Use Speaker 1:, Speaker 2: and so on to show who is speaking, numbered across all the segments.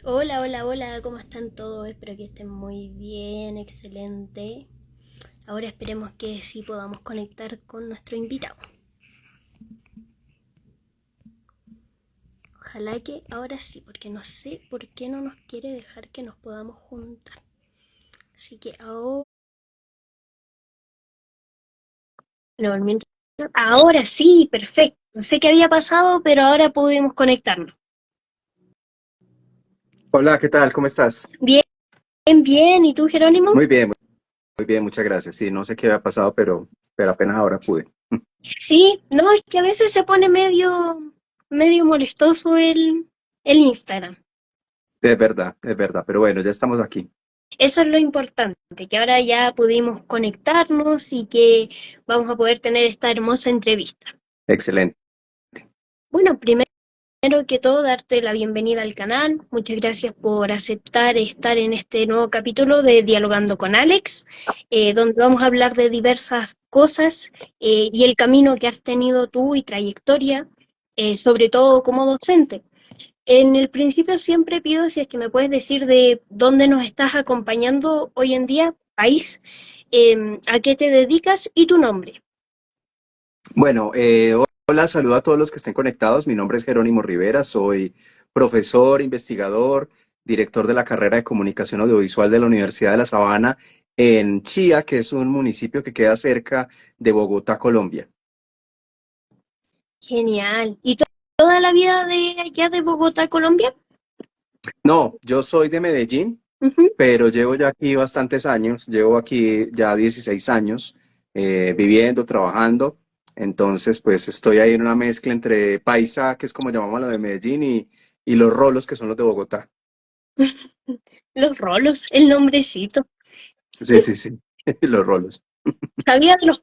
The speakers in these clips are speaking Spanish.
Speaker 1: Hola, hola, hola, ¿cómo están todos? Espero que estén muy bien, excelente. Ahora esperemos que sí podamos conectar con nuestro invitado. Ojalá que ahora sí, porque no sé por qué no nos quiere dejar que nos podamos juntar. Así que ahora sí, perfecto. No sé qué había pasado, pero ahora pudimos conectarnos.
Speaker 2: Hola, ¿qué tal? ¿Cómo estás?
Speaker 1: Bien, bien. ¿Y tú, Jerónimo?
Speaker 2: Muy bien, muy bien, muchas gracias. Sí, no sé qué había pasado, pero apenas ahora pude.
Speaker 1: Sí, no, es que a veces se pone medio molestoso el Instagram.
Speaker 2: Es verdad, pero bueno, ya estamos aquí.
Speaker 1: Eso es lo importante, que ahora ya pudimos conectarnos y que vamos a poder tener esta hermosa entrevista.
Speaker 2: Excelente.
Speaker 1: Bueno, primero que todo, darte la bienvenida al canal. Muchas gracias por aceptar estar en este nuevo capítulo de Dialogando con Alex, donde vamos a hablar de diversas cosas y el camino que has tenido tú y trayectoria, sobre todo como docente. En el principio siempre pido si es que me puedes decir de dónde nos estás acompañando hoy en día, país, a qué te dedicas y tu nombre.
Speaker 2: Bueno, hola, saludo a todos los que estén conectados. Mi nombre es Jerónimo Rivera, soy profesor, investigador, director de la carrera de Comunicación Audiovisual de la Universidad de La Sabana en Chía, que es un municipio que queda cerca de Bogotá, Colombia.
Speaker 1: Genial. ¿Y toda la vida de allá de Bogotá, Colombia?
Speaker 2: No, yo soy de Medellín,
Speaker 1: Ujú.
Speaker 2: pero llevo ya aquí bastantes años, llevo aquí ya 16 años viviendo, trabajando, entonces pues estoy ahí en una mezcla entre paisa, que es como llamamos lo de Medellín, y los rolos, que son los de Bogotá.
Speaker 1: Los rolos, el nombrecito.
Speaker 2: Sí, sí, sí, los rolos.
Speaker 1: Sabía de los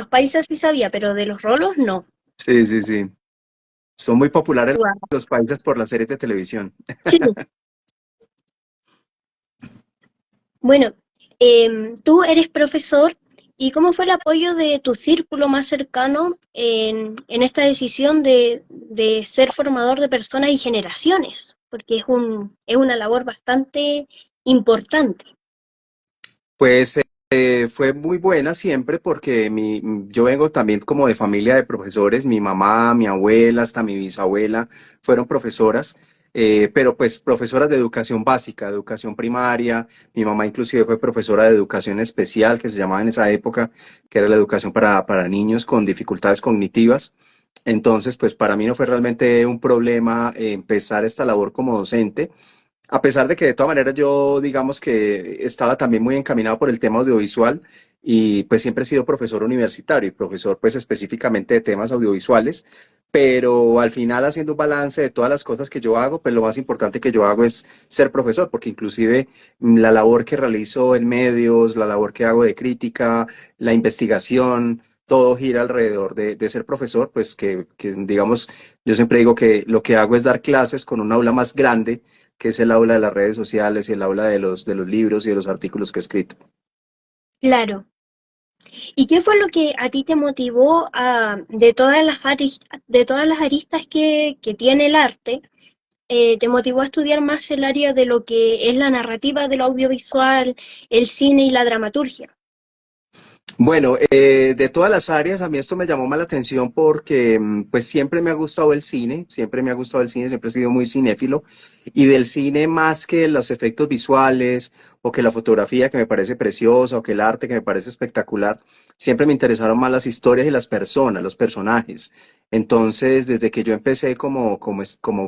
Speaker 1: paisas sí sabía, pero de los rolos no.
Speaker 2: Sí, sí, sí. Son muy populares
Speaker 1: Guau.
Speaker 2: los paisas por las series de televisión.
Speaker 1: Sí, bueno, tú eres profesor y ¿cómo fue el apoyo de tu círculo más cercano en esta decisión de ser formador de personas y generaciones? Porque es una labor bastante importante.
Speaker 2: Pues fue muy buena siempre porque yo vengo también como de familia de profesores, mi mamá, mi abuela, hasta mi bisabuela fueron profesoras, pero pues profesoras de educación básica, educación primaria, mi mamá inclusive fue profesora de educación especial, que se llamaba en esa época, que era la educación para niños con dificultades cognitivas. Entonces, pues para mí no fue realmente un problema empezar esta labor como docente, a pesar de que de todas maneras yo digamos que estaba también muy encaminado por el tema audiovisual y pues siempre he sido profesor universitario y profesor pues específicamente de temas audiovisuales, pero al final haciendo un balance de todas las cosas que yo hago, pues lo más importante que yo hago es ser profesor, porque inclusive la labor que realizo en medios, la labor que hago de crítica, la investigación, todo gira alrededor de ser profesor, pues que digamos, yo siempre digo que lo que hago es dar clases con un aula más grande, que es el aula de las redes sociales y el aula de los libros y de los artículos que he escrito.
Speaker 1: Claro. ¿Y qué fue lo que a ti te motivó de todas de todas las aristas que tiene el arte, te motivó a estudiar más el área de lo que es la narrativa del audiovisual, el cine y la dramaturgia?
Speaker 2: Bueno, de todas las áreas, a mí esto me llamó más la atención porque pues siempre me ha gustado el cine, siempre me ha gustado el cine, siempre he sido muy cinéfilo y del cine más que los efectos visuales o que la fotografía que me parece preciosa o que el arte que me parece espectacular, siempre me interesaron más las historias y las personas, los personajes. Entonces, desde que yo empecé como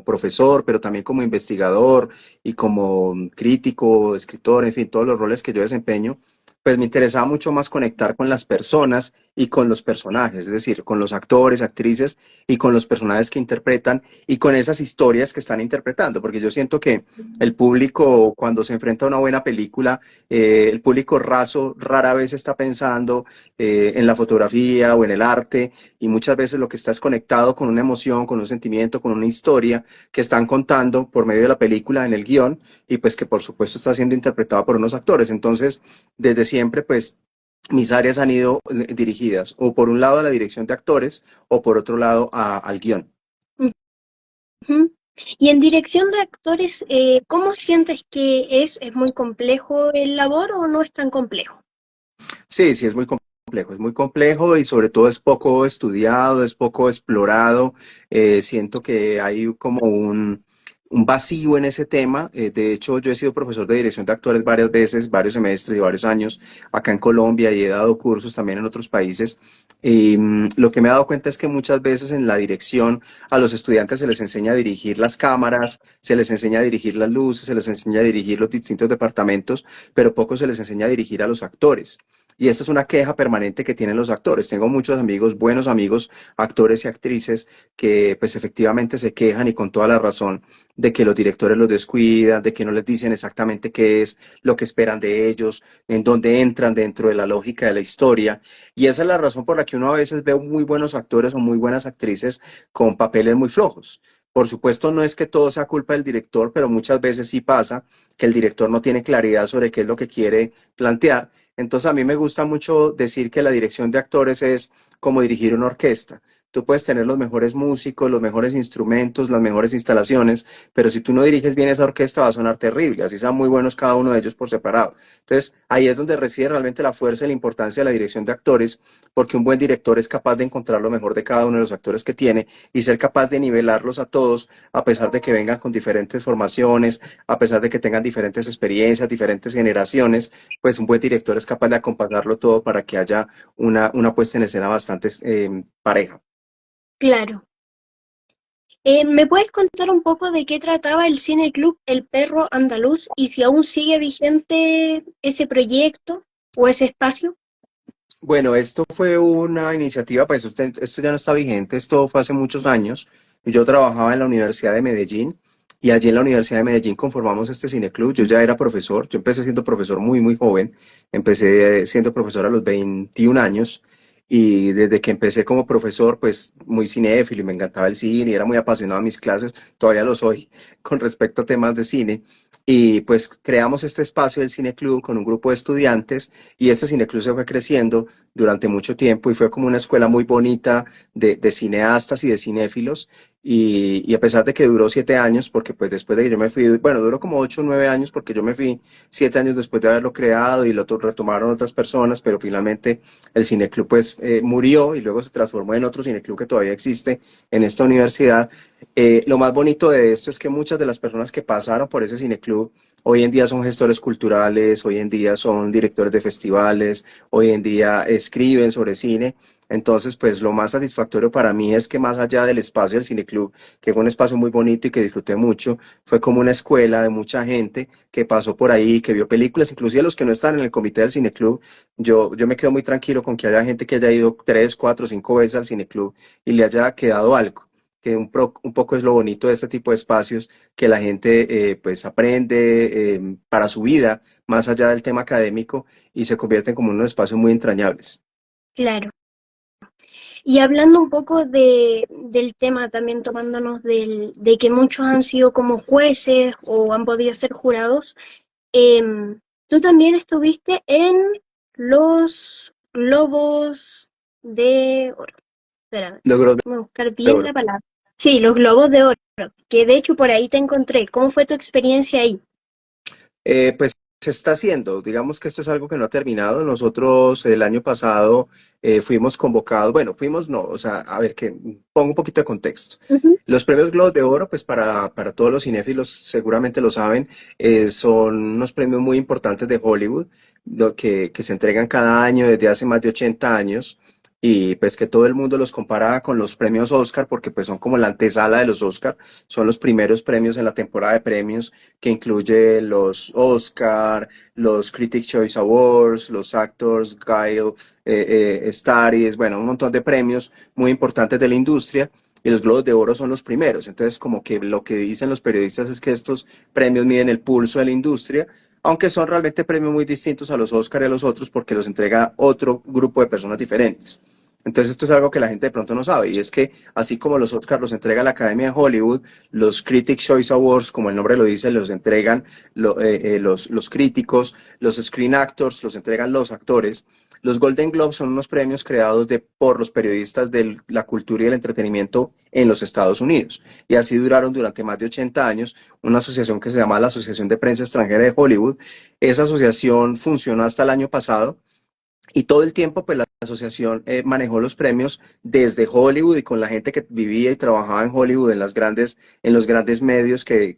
Speaker 2: profesor, pero también como investigador y como crítico, escritor, en fin, todos los roles que yo desempeño, pues me interesaba mucho más conectar con las personas y con los personajes, es decir, con los actores, actrices y con los personajes que interpretan y con esas historias que están interpretando, porque yo siento que el público cuando se enfrenta a una buena película, el público raso rara vez está pensando en la fotografía o en el arte y muchas veces lo que está es conectado con una emoción, con un sentimiento, con una historia que están contando por medio de la película en el guión y pues que por supuesto está siendo interpretada por unos actores. Entonces, desde siempre, pues mis áreas han ido dirigidas o por un lado a la dirección de actores o por otro lado al guión.
Speaker 1: Ujú. Y en dirección de actores, ¿cómo sientes que es? ¿Es muy complejo el labor o no es tan complejo?
Speaker 2: Sí, sí, es muy complejo y sobre todo es poco estudiado, es poco explorado. Siento que hay como un vacío en ese tema. De hecho, yo he sido profesor de dirección de actores varias veces, varios semestres y varios años acá en Colombia y he dado cursos también en otros países. Y lo que me he dado cuenta es que muchas veces en la dirección a los estudiantes se les enseña a dirigir las cámaras, se les enseña a dirigir las luces, se les enseña a dirigir los distintos departamentos, pero poco se les enseña a dirigir a los actores. Y esta es una queja permanente que tienen los actores. Tengo muchos amigos, buenos amigos, actores y actrices, que pues efectivamente se quejan y con toda la razón de que los directores los descuidan, de que no les dicen exactamente qué es lo que esperan de ellos, en dónde entran dentro de la lógica de la historia. Y esa es la razón por la que uno a veces ve muy buenos actores o muy buenas actrices con papeles muy flojos. Por supuesto, no es que todo sea culpa del director, pero muchas veces sí pasa que el director no tiene claridad sobre qué es lo que quiere plantear. Entonces a mí me gusta mucho decir que la dirección de actores es como dirigir una orquesta. Tú puedes tener los mejores músicos, los mejores instrumentos, las mejores instalaciones, pero si tú no diriges bien esa orquesta va a sonar terrible, así sean muy buenos cada uno de ellos por separado. Entonces ahí es donde reside realmente la fuerza y la importancia de la dirección de actores, porque un buen director es capaz de encontrar lo mejor de cada uno de los actores que tiene y ser capaz de nivelarlos a todos, a pesar de que vengan con diferentes formaciones, a pesar de que tengan diferentes experiencias, diferentes generaciones, pues un buen director es capaz de acompañarlo todo para que haya una puesta en escena bastante pareja.
Speaker 1: Claro. ¿Me puedes contar un poco de qué trataba el Cine Club El Perro Andaluz y si aún sigue vigente ese proyecto o ese espacio?
Speaker 2: Bueno, esto fue una iniciativa, pues esto ya no está vigente, esto fue hace muchos años. Yo trabajaba en la Universidad de Medellín y allí en la Universidad de Medellín conformamos este cineclub. Yo ya era profesor, yo empecé siendo profesor muy, muy joven, empecé siendo profesor a los 21 años y desde que empecé como profesor, pues muy cinéfilo y me encantaba el cine y era muy apasionado a mis clases, todavía lo soy con respecto a temas de cine. Y pues creamos este espacio del cineclub con un grupo de estudiantes y este cineclub se fue creciendo durante mucho tiempo y fue como una escuela muy bonita de cineastas y de cinéfilos. Y a pesar de que duró 7 años, porque pues después de que yo me fui, bueno, duró como 8 o 9 años porque yo me fui 7 años después de haberlo creado y lo retomaron otras personas, pero finalmente el cineclub pues murió y luego se transformó en otro cineclub que todavía existe en esta universidad. Lo más bonito de esto es que muchas de las personas que pasaron por ese cineclub hoy en día son gestores culturales, hoy en día son directores de festivales, hoy en día escriben sobre cine. Entonces, pues lo más satisfactorio para mí es que más allá del espacio del cineclub, que fue un espacio muy bonito y que disfruté mucho, fue como una escuela de mucha gente que pasó por ahí, que vio películas, inclusive los que no están en el comité del cineclub. Yo me quedo muy tranquilo con que haya gente que haya ido 3, 4, 5 veces al cineclub y le haya quedado algo, que un poco es lo bonito de este tipo de espacios, que la gente pues aprende para su vida, más allá del tema académico, y se convierten como unos espacios muy entrañables.
Speaker 1: Claro. Y hablando un poco del tema, también tomándonos de que muchos han sido como jueces o han podido ser jurados, tú también estuviste en los Globos de Oro. Espera,
Speaker 2: Logros
Speaker 1: voy a buscar
Speaker 2: de
Speaker 1: bien
Speaker 2: oro.
Speaker 1: la palabra. Sí, los Globos de Oro, que de hecho por ahí te encontré. ¿Cómo fue tu experiencia ahí?
Speaker 2: Pues se está haciendo, digamos que esto es algo que no ha terminado. Nosotros el año pasado fuimos convocados, bueno, fuimos no, o sea, a ver, que pongo un poquito de contexto.
Speaker 1: Ujú.
Speaker 2: Los premios Globos de Oro, pues para todos los cinéfilos seguramente lo saben, son unos premios muy importantes de Hollywood, que se entregan cada año desde hace más de 80 años. Y pues que todo el mundo los compara con los premios Oscar, porque pues son como la antesala de los Oscar, son los primeros premios en la temporada de premios que incluye los Oscar, los Critics' Choice Awards, los Actors Guild, Starries, bueno, un montón de premios muy importantes de la industria. Y los Globos de Oro son los primeros. Entonces, como que lo que dicen los periodistas es que estos premios miden el pulso de la industria, aunque son realmente premios muy distintos a los Oscar y a los otros porque los entrega otro grupo de personas diferentes. Entonces esto es algo que la gente de pronto no sabe, y es que así como los Oscars los entrega la Academia de Hollywood, los Critics' Choice Awards, como el nombre lo dice, los entregan los críticos, los Screen Actors los entregan los actores. Los Golden Globes son unos premios creados por los periodistas de la cultura y el entretenimiento en los Estados Unidos, y así duraron durante más de 80 años, una asociación que se llama la Asociación de Prensa Extranjera de Hollywood. Esa asociación funcionó hasta el año pasado, y todo el tiempo, pues la asociación manejó los premios desde Hollywood y con la gente que vivía y trabajaba en Hollywood en los grandes medios que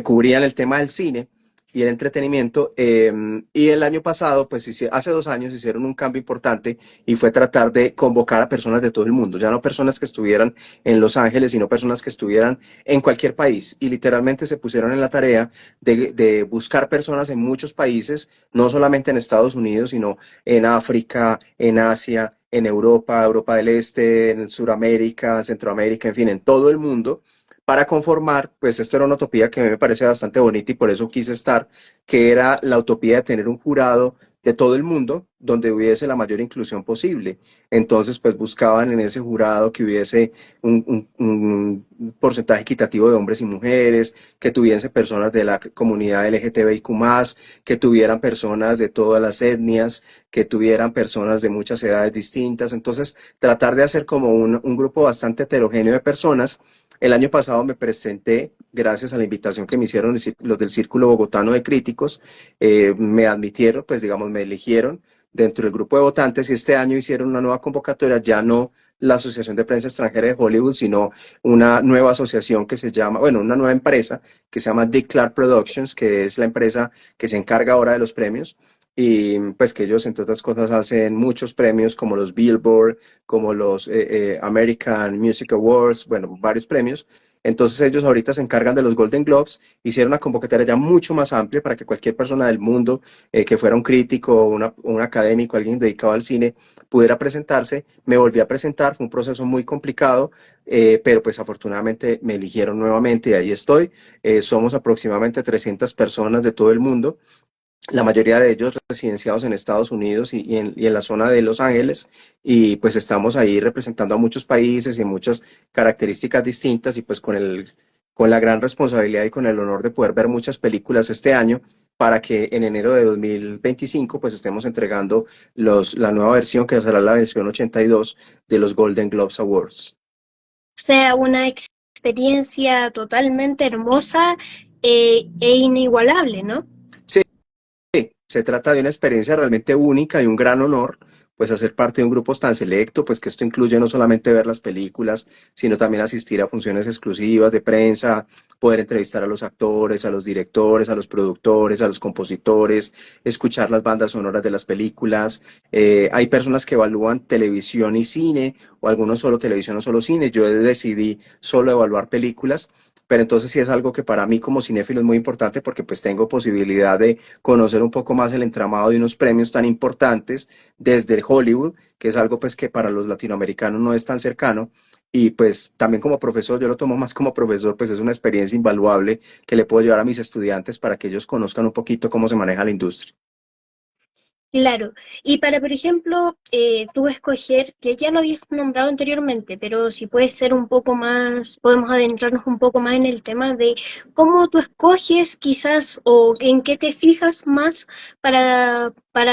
Speaker 2: cubrían el tema del cine y el entretenimiento. Y el año pasado, pues hace 2 años hicieron un cambio importante, y fue tratar de convocar a personas de todo el mundo, ya no personas que estuvieran en Los Ángeles, sino personas que estuvieran en cualquier país. Y literalmente se pusieron en la tarea de buscar personas en muchos países, no solamente en Estados Unidos, sino en África, en Asia, en Europa, Europa del Este, en Sudamérica, Centroamérica, en fin, en todo el mundo, para conformar, pues esto era una utopía que a mí me parece bastante bonita y por eso quise estar, que era la utopía de tener un jurado de todo el mundo donde hubiese la mayor inclusión posible. Entonces, pues buscaban en ese jurado que hubiese un porcentaje equitativo de hombres y mujeres, que tuviese personas de la comunidad LGTBIQ+, que tuvieran personas de todas las etnias, que tuvieran personas de muchas edades distintas. Entonces, tratar de hacer como un grupo bastante heterogéneo de personas. El año pasado me presenté, gracias a la invitación que me hicieron los del Círculo Bogotano de Críticos, me admitieron, pues digamos, me eligieron dentro del grupo de votantes, y este año hicieron una nueva convocatoria, ya no la Asociación de Prensa Extranjera de Hollywood, sino una nueva asociación que se llama, bueno, una nueva empresa que se llama Dick Clark Productions, que es la empresa que se encarga ahora de los premios, y pues que ellos, entre otras cosas, hacen muchos premios como los Billboard, como los American Music Awards, bueno, varios premios. Entonces ellos ahorita se encargan de los Golden Globes, hicieron una convocatoria ya mucho más amplia para que cualquier persona del mundo que fuera un crítico, un académico, alguien dedicado al cine, pudiera presentarse. Me volví a presentar, fue un proceso muy complicado, pero pues afortunadamente me eligieron nuevamente y ahí estoy. Somos aproximadamente 300 personas de todo el mundo, la mayoría de ellos residenciados en Estados Unidos y en la zona de Los Ángeles, y pues estamos ahí representando a muchos países y muchas características distintas, y pues con la gran responsabilidad y con el honor de poder ver muchas películas este año, para que en enero de 2025 pues estemos entregando la nueva versión, que será la versión 82 de los Golden Globes Awards.
Speaker 1: Sea una experiencia totalmente hermosa e inigualable, ¿no?
Speaker 2: Se trata de una experiencia realmente única y un gran honor, pues hacer parte de un grupo tan selecto, pues que esto incluye no solamente ver las películas, sino también asistir a funciones exclusivas de prensa, poder entrevistar a los actores, a los directores, a los productores, a los compositores, escuchar las bandas sonoras de las películas. Hay personas que evalúan televisión y cine, o algunos solo televisión o solo cine. Yo decidí solo evaluar películas, pero entonces sí es algo que para mí como cinéfilo es muy importante, porque pues tengo posibilidad de conocer un poco más el entramado de unos premios tan importantes desde Hollywood, que es algo pues que para los latinoamericanos no es tan cercano. Y pues también como profesor, yo lo tomo más como profesor, pues es una experiencia invaluable que le puedo llevar a mis estudiantes para que ellos conozcan un poquito cómo se maneja la industria.
Speaker 1: Claro, y para, por ejemplo, tú escoger, que ya lo habías nombrado anteriormente, pero si puede ser un poco más, podemos adentrarnos un poco más en el tema de cómo tú escoges quizás o en qué te fijas más para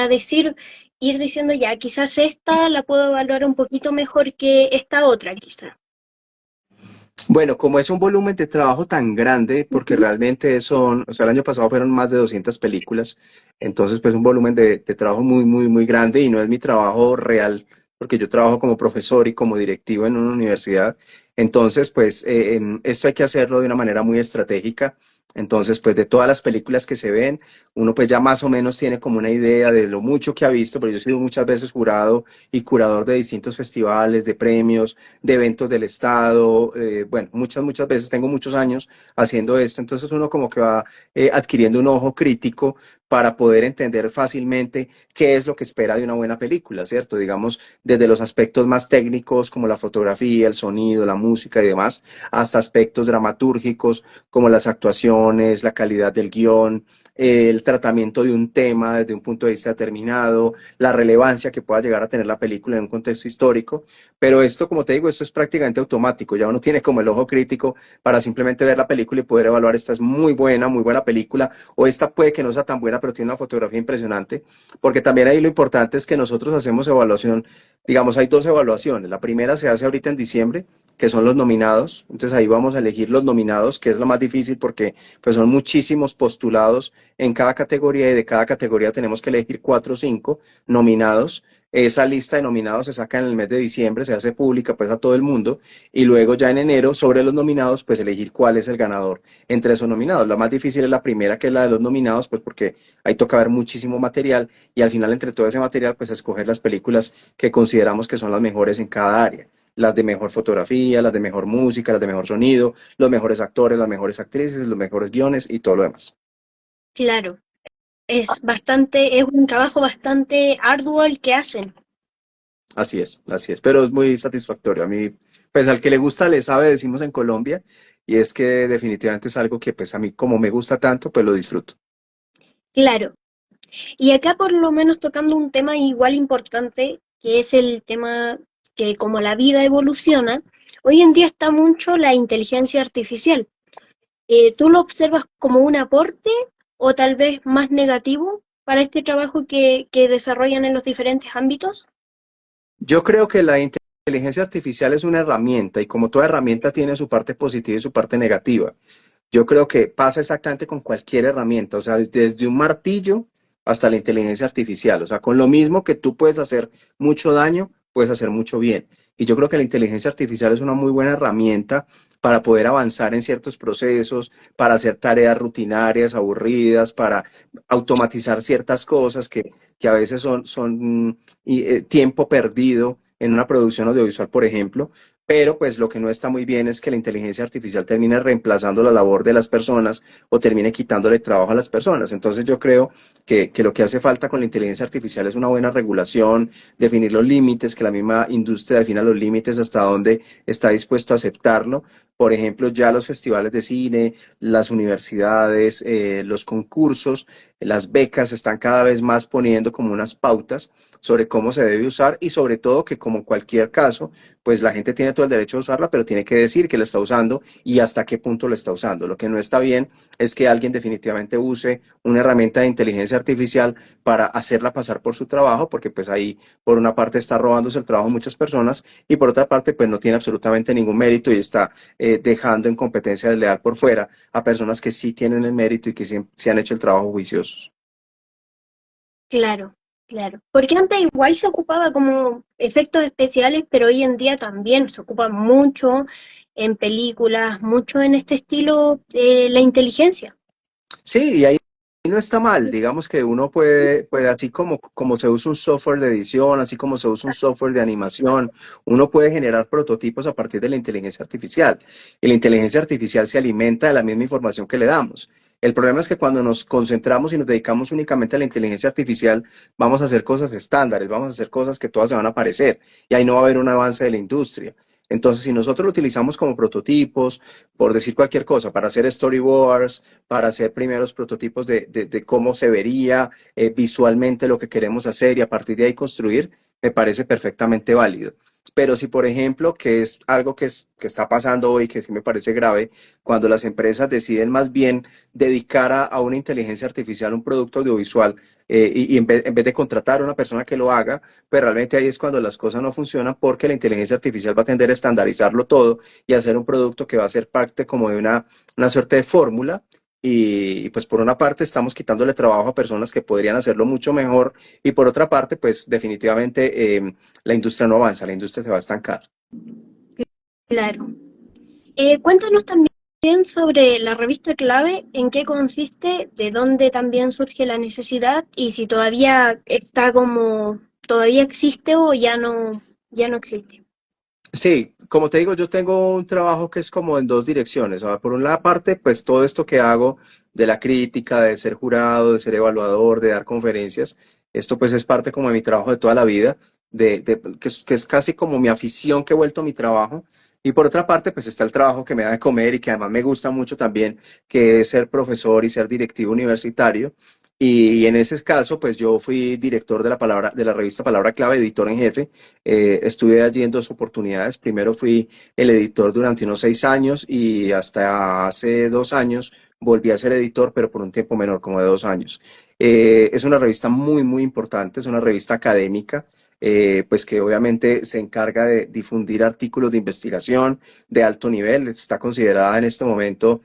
Speaker 1: decir, ir diciendo ya, quizás esta la puedo evaluar un poquito mejor que esta otra, quizás.
Speaker 2: Bueno, como es un volumen de trabajo tan grande, porque
Speaker 1: Ujú.
Speaker 2: realmente o sea, el año pasado fueron más de 200 películas, entonces pues un volumen de trabajo muy, muy, muy grande, y no es mi trabajo real, porque yo trabajo como profesor y como directivo en una universidad. Entonces pues esto hay que hacerlo de una manera muy estratégica. Entonces pues de todas las películas que se ven, uno pues ya más o menos tiene como una idea de lo mucho que ha visto, pero yo he sido muchas veces jurado y curador de distintos festivales, de premios, de eventos del Estado. Bueno, muchas veces, tengo muchos años haciendo esto, entonces uno como que va adquiriendo un ojo crítico para poder entender fácilmente qué es lo que espera de una buena película, ¿cierto? Digamos, desde los aspectos más técnicos como la fotografía, el sonido, la música y demás, hasta aspectos dramatúrgicos como las actuaciones, actuaciones, la calidad del guión, el tratamiento de un tema desde un punto de vista determinado, la relevancia que pueda llegar a tener la película en un contexto histórico, pero esto, como te digo, esto es prácticamente automático, ya uno tiene como el ojo crítico para simplemente ver la película y poder evaluar esta es muy buena película, o esta puede que no sea tan buena, pero tiene una fotografía impresionante, porque también ahí lo importante es que nosotros hacemos evaluación, digamos, hay dos evaluaciones, la primera se hace ahorita en diciembre, que son los nominados, entonces ahí vamos a elegir los nominados, que es lo más difícil porque pues son muchísimos postulados en cada categoría y de cada categoría tenemos que elegir 4 o 5 nominados. Esa lista de nominados se saca en el mes de diciembre, se hace pública pues a todo el mundo y luego ya en enero sobre los nominados pues elegir cuál es el ganador entre esos nominados. La más difícil es la primera, que es la de los nominados, pues porque ahí toca ver muchísimo material y al final entre todo ese material pues escoger las películas que consideramos que son las mejores en cada área, las de mejor fotografía, las de mejor música, las de mejor sonido, los mejores actores, las mejores actrices, los mejores guiones y todo lo demás.
Speaker 1: Claro, es un trabajo bastante arduo el que hacen.
Speaker 2: Así es, pero es muy satisfactorio. A mí, pues al que le gusta le sabe, decimos en Colombia, y es que definitivamente es algo que pues a mí como me gusta tanto, pues lo disfruto.
Speaker 1: Claro. Y acá por lo menos tocando un tema igual importante, que es el tema que como la vida evoluciona, hoy en día está mucho la inteligencia artificial. ¿Tú lo observas como un aporte o tal vez más negativo para este trabajo que desarrollan en los diferentes ámbitos?
Speaker 2: Yo creo que la inteligencia artificial es una herramienta y como toda herramienta tiene su parte positiva y su parte negativa. Yo creo que pasa exactamente con cualquier herramienta, o sea, desde un martillo hasta la inteligencia artificial, o sea, con lo mismo que tú puedes hacer mucho daño, puedes hacer mucho bien. Y yo creo que la inteligencia artificial es una muy buena herramienta para poder avanzar en ciertos procesos, para hacer tareas rutinarias, aburridas, para automatizar ciertas cosas que a veces son tiempo perdido en una producción audiovisual, por ejemplo, pero pues lo que no está muy bien es que la inteligencia artificial termine reemplazando la labor de las personas o termine quitándole trabajo a las personas. Entonces yo creo que lo que hace falta con la inteligencia artificial es una buena regulación, definir los límites, que la misma industria defina los límites hasta dónde está dispuesto a aceptarlo. Por ejemplo, ya los festivales de cine, las universidades, los concursos, las becas están cada vez más poniendo como unas pautas sobre cómo se debe usar y sobre todo que como cualquier caso, pues la gente tiene todo el derecho a usarla, pero tiene que decir que la está usando y hasta qué punto la está usando. Lo que no está bien es que alguien definitivamente use una herramienta de inteligencia artificial para hacerla pasar por su trabajo, porque pues ahí por una parte está robándose el trabajo a muchas personas y por otra parte pues no tiene absolutamente ningún mérito y está dejando en competencia desleal por fuera a personas que sí tienen el mérito y que sí han hecho el trabajo juiciosos.
Speaker 1: Claro, claro. Porque antes igual se ocupaba como efectos especiales, pero hoy en día también se ocupa mucho en películas, mucho en este estilo la inteligencia.
Speaker 2: Sí, y ahí no está mal, digamos que uno puede así como se usa un software de edición, así como se usa un software de animación, uno puede generar prototipos a partir de la inteligencia artificial. Y la inteligencia artificial se alimenta de la misma información que le damos. El problema es que cuando nos concentramos y nos dedicamos únicamente a la inteligencia artificial, vamos a hacer cosas estándares, vamos a hacer cosas que todas se van a parecer y ahí no va a haber un avance de la industria. Entonces, si nosotros lo utilizamos como prototipos, por decir cualquier cosa, para hacer storyboards, para hacer primeros prototipos de cómo se vería visualmente lo que queremos hacer y a partir de ahí construir, me parece perfectamente válido. Pero si, por ejemplo, que es algo que está pasando hoy, que sí me parece grave, cuando las empresas deciden más bien dedicar a una inteligencia artificial un producto audiovisual y en vez de contratar a una persona que lo haga, pues realmente ahí es cuando las cosas no funcionan porque la inteligencia artificial va a tender a estandarizarlo todo y hacer un producto que va a ser parte como de una suerte de fórmula y pues por una parte estamos quitándole trabajo a personas que podrían hacerlo mucho mejor y por otra parte pues definitivamente la industria no avanza, la industria se va a estancar.
Speaker 1: Claro. Cuéntanos también sobre la revista Clave, en qué consiste, de dónde también surge la necesidad y si todavía está como, todavía existe o ya no existe.
Speaker 2: Sí, como te digo, yo tengo un trabajo que es como en dos direcciones. ¿Va? Por una parte, pues todo esto que hago de la crítica, de ser jurado, de ser evaluador, de dar conferencias, esto pues es parte como de mi trabajo de toda la vida, que es casi como mi afición que he vuelto mi trabajo. Y por otra parte, pues está el trabajo que me da de comer y que además me gusta mucho también, que es ser profesor y ser directivo universitario. Y en ese caso, pues yo fui director de la revista Palabra Clave, editor en jefe. Estuve allí en dos oportunidades. Primero fui el editor durante unos 6 años y hasta hace 2 años volví a ser editor, pero por un tiempo menor, como de 2 años. Es una revista muy, muy importante, es una revista académica, pues que obviamente se encarga de difundir artículos de investigación de alto nivel. Está considerada en este momento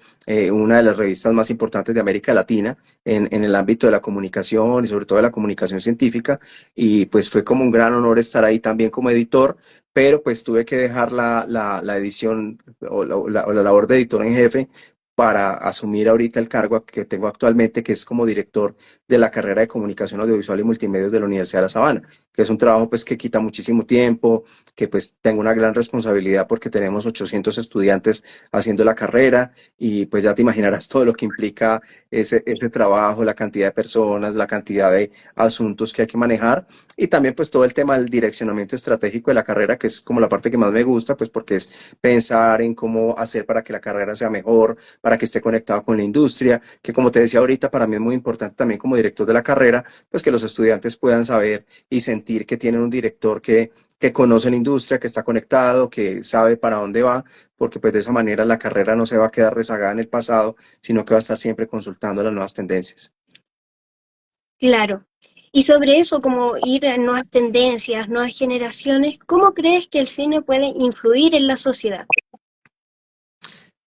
Speaker 2: una de las revistas más importantes de América Latina en el ámbito de la comunicación y sobre todo de la comunicación científica. Y pues fue como un gran honor estar ahí también como editor, pero pues tuve que dejar la edición o la labor de editor en jefe para asumir ahorita el cargo que tengo actualmente, que es como director de la carrera de Comunicación Audiovisual y Multimedios de la Universidad de La Sabana, que es un trabajo pues que quita muchísimo tiempo, que pues tengo una gran responsabilidad porque tenemos 800 estudiantes haciendo la carrera y pues ya te imaginarás todo lo que implica ese trabajo, la cantidad de personas, la cantidad de asuntos que hay que manejar y también pues todo el tema del direccionamiento estratégico de la carrera, que es como la parte que más me gusta, pues porque es pensar en cómo hacer para que la carrera sea mejor, para que esté conectado con la industria, que como te decía ahorita, para mí es muy importante también como director de la carrera, pues que los estudiantes puedan saber y sentir que tienen un director que conoce la industria, que está conectado, que sabe para dónde va, porque pues de esa manera la carrera no se va a quedar rezagada en el pasado, sino que va a estar siempre consultando las nuevas tendencias.
Speaker 1: Claro. Y sobre eso, como ir a nuevas tendencias, nuevas generaciones, ¿cómo crees que el cine puede influir en la sociedad?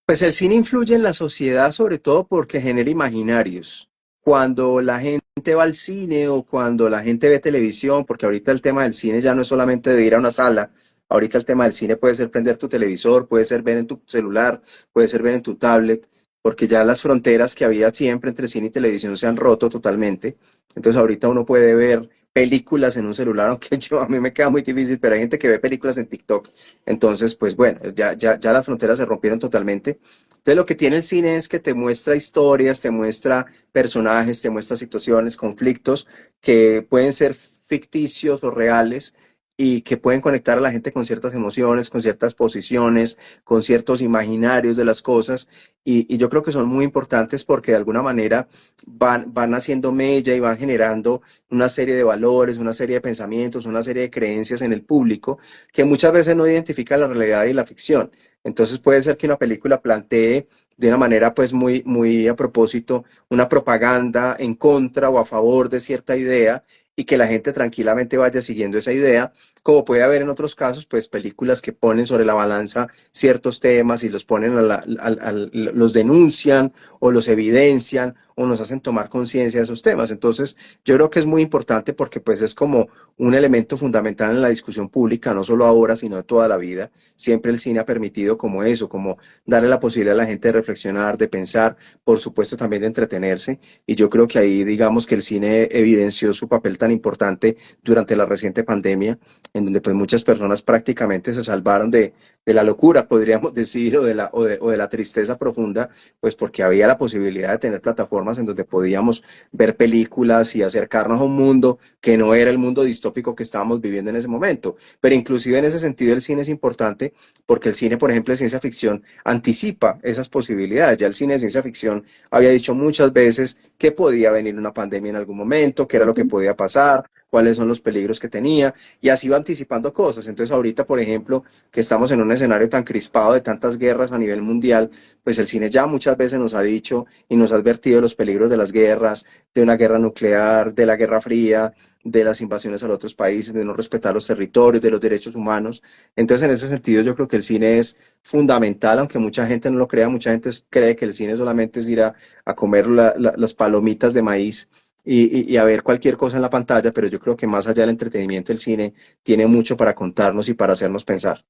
Speaker 2: Pues el cine influye en la sociedad sobre todo porque genera imaginarios. Cuando la gente va al cine o cuando la gente ve televisión, porque ahorita el tema del cine ya no es solamente de ir a una sala, ahorita el tema del cine puede ser prender tu televisor, puede ser ver en tu celular, puede ser ver en tu tablet, porque ya las fronteras que había siempre entre cine y televisión se han roto totalmente. Entonces ahorita uno puede ver películas en un celular, aunque yo a mí me queda muy difícil, pero hay gente que ve películas en TikTok. Entonces, pues bueno, ya las fronteras se rompieron totalmente. Entonces, lo que tiene el cine es que te muestra historias, te muestra personajes, te muestra situaciones, conflictos que pueden ser ficticios o reales y que pueden conectar a la gente con ciertas emociones, con ciertas posiciones, con ciertos imaginarios de las cosas. Y yo creo que son muy importantes porque de alguna manera van haciendo mella y van generando una serie de valores, una serie de pensamientos, una serie de creencias en el público que muchas veces no identifica la realidad y la ficción. Entonces puede ser que una película plantee de una manera pues muy, muy a propósito una propaganda en contra o a favor de cierta idea y que la gente tranquilamente vaya siguiendo esa idea, como puede haber en otros casos, pues películas que ponen sobre la balanza ciertos temas y los ponen los denuncian o los evidencian o nos hacen tomar conciencia de esos temas. Entonces, yo creo que es muy importante porque pues es como un elemento fundamental en la discusión pública, no solo ahora, sino de toda la vida. Siempre el cine ha permitido como eso, como darle la posibilidad a la gente de reflexionar, de pensar, por supuesto también de entretenerse. Y yo creo que ahí digamos que el cine evidenció su papel tan importante durante la reciente pandemia, en donde pues muchas personas prácticamente se salvaron de la locura, podríamos decir, o de la tristeza profunda, pues porque había la posibilidad de tener plataformas en donde podíamos ver películas y acercarnos a un mundo que no era el mundo distópico que estábamos viviendo en ese momento. Pero inclusive en ese sentido el cine es importante porque el cine, por ejemplo, de ciencia ficción anticipa esas posibilidades. Ya el cine de ciencia ficción había dicho muchas veces que podía venir una pandemia en algún momento, que era lo que podía pasar, cuáles son los peligros que tenía, y así va anticipando cosas. Entonces ahorita, por ejemplo, que estamos en un escenario tan crispado de tantas guerras a nivel mundial, pues el cine ya muchas veces nos ha dicho y nos ha advertido de los peligros de las guerras, de una guerra nuclear, de la Guerra Fría, de las invasiones a otros países, de no respetar los territorios, de los derechos humanos. Entonces, en ese sentido, yo creo que el cine es fundamental, aunque mucha gente no lo crea, mucha gente cree que el cine solamente es ir a comer las palomitas de maíz y a ver cualquier cosa en la pantalla, pero yo creo que más allá del entretenimiento, el cine tiene mucho para contarnos y para hacernos pensar.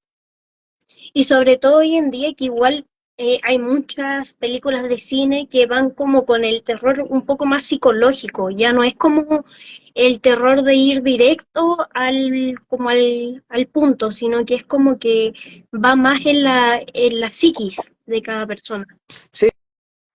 Speaker 1: Y sobre todo hoy en día que igual hay muchas películas de cine que van como con el terror un poco más psicológico, ya no es como el terror de ir directo al punto, sino que es como que va más en la psiquis de cada persona.
Speaker 2: Sí,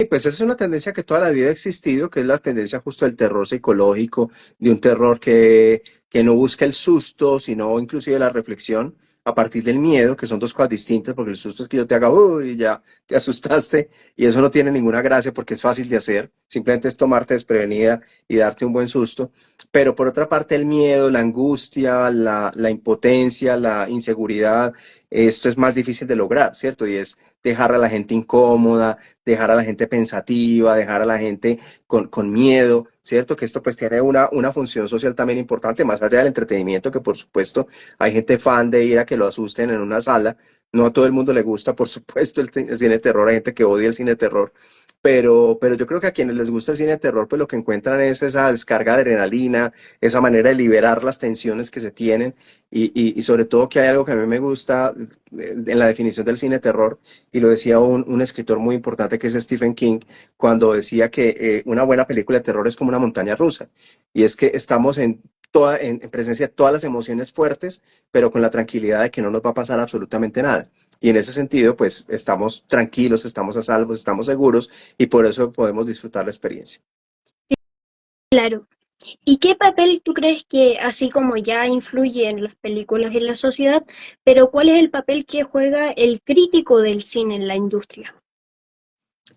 Speaker 2: pues es una tendencia que toda la vida ha existido, que es la tendencia justo del terror psicológico, de un terror que no busca el susto, sino inclusive la reflexión. a partir del miedo, que son dos cosas distintas, porque el susto es que yo te haga, uy, ya te asustaste, y eso no tiene ninguna gracia porque es fácil de hacer, simplemente es tomarte desprevenida y darte un buen susto. Pero por otra parte, el miedo, la angustia, la impotencia, la inseguridad, esto es más difícil de lograr, ¿cierto? Y es dejar a la gente incómoda, dejar a la gente pensativa, dejar a la gente con miedo, ¿cierto? Que esto pues tiene una función social también importante, más allá del entretenimiento, que por supuesto hay gente fan de ir a que lo asusten en una sala. No a todo el mundo le gusta, por supuesto, el cine de terror, hay gente que odia el cine de terror, pero yo creo que a quienes les gusta el cine de terror, pues lo que encuentran es esa descarga de adrenalina, esa manera de liberar las tensiones que se tienen y sobre todo que hay algo que a mí me gusta en la definición del cine de terror, y lo decía un escritor muy importante que es Stephen King, cuando decía que una buena película de terror es como una montaña rusa, y es que estamos en presencia de todas las emociones fuertes, pero con la tranquilidad de que no nos va a pasar absolutamente nada. Y en ese sentido, pues estamos tranquilos, estamos a salvo, estamos seguros y por eso podemos disfrutar la experiencia.
Speaker 1: Claro. ¿Y qué papel tú crees que, así como ya influye en las películas y en la sociedad, pero cuál es el papel que juega el crítico del cine en la industria?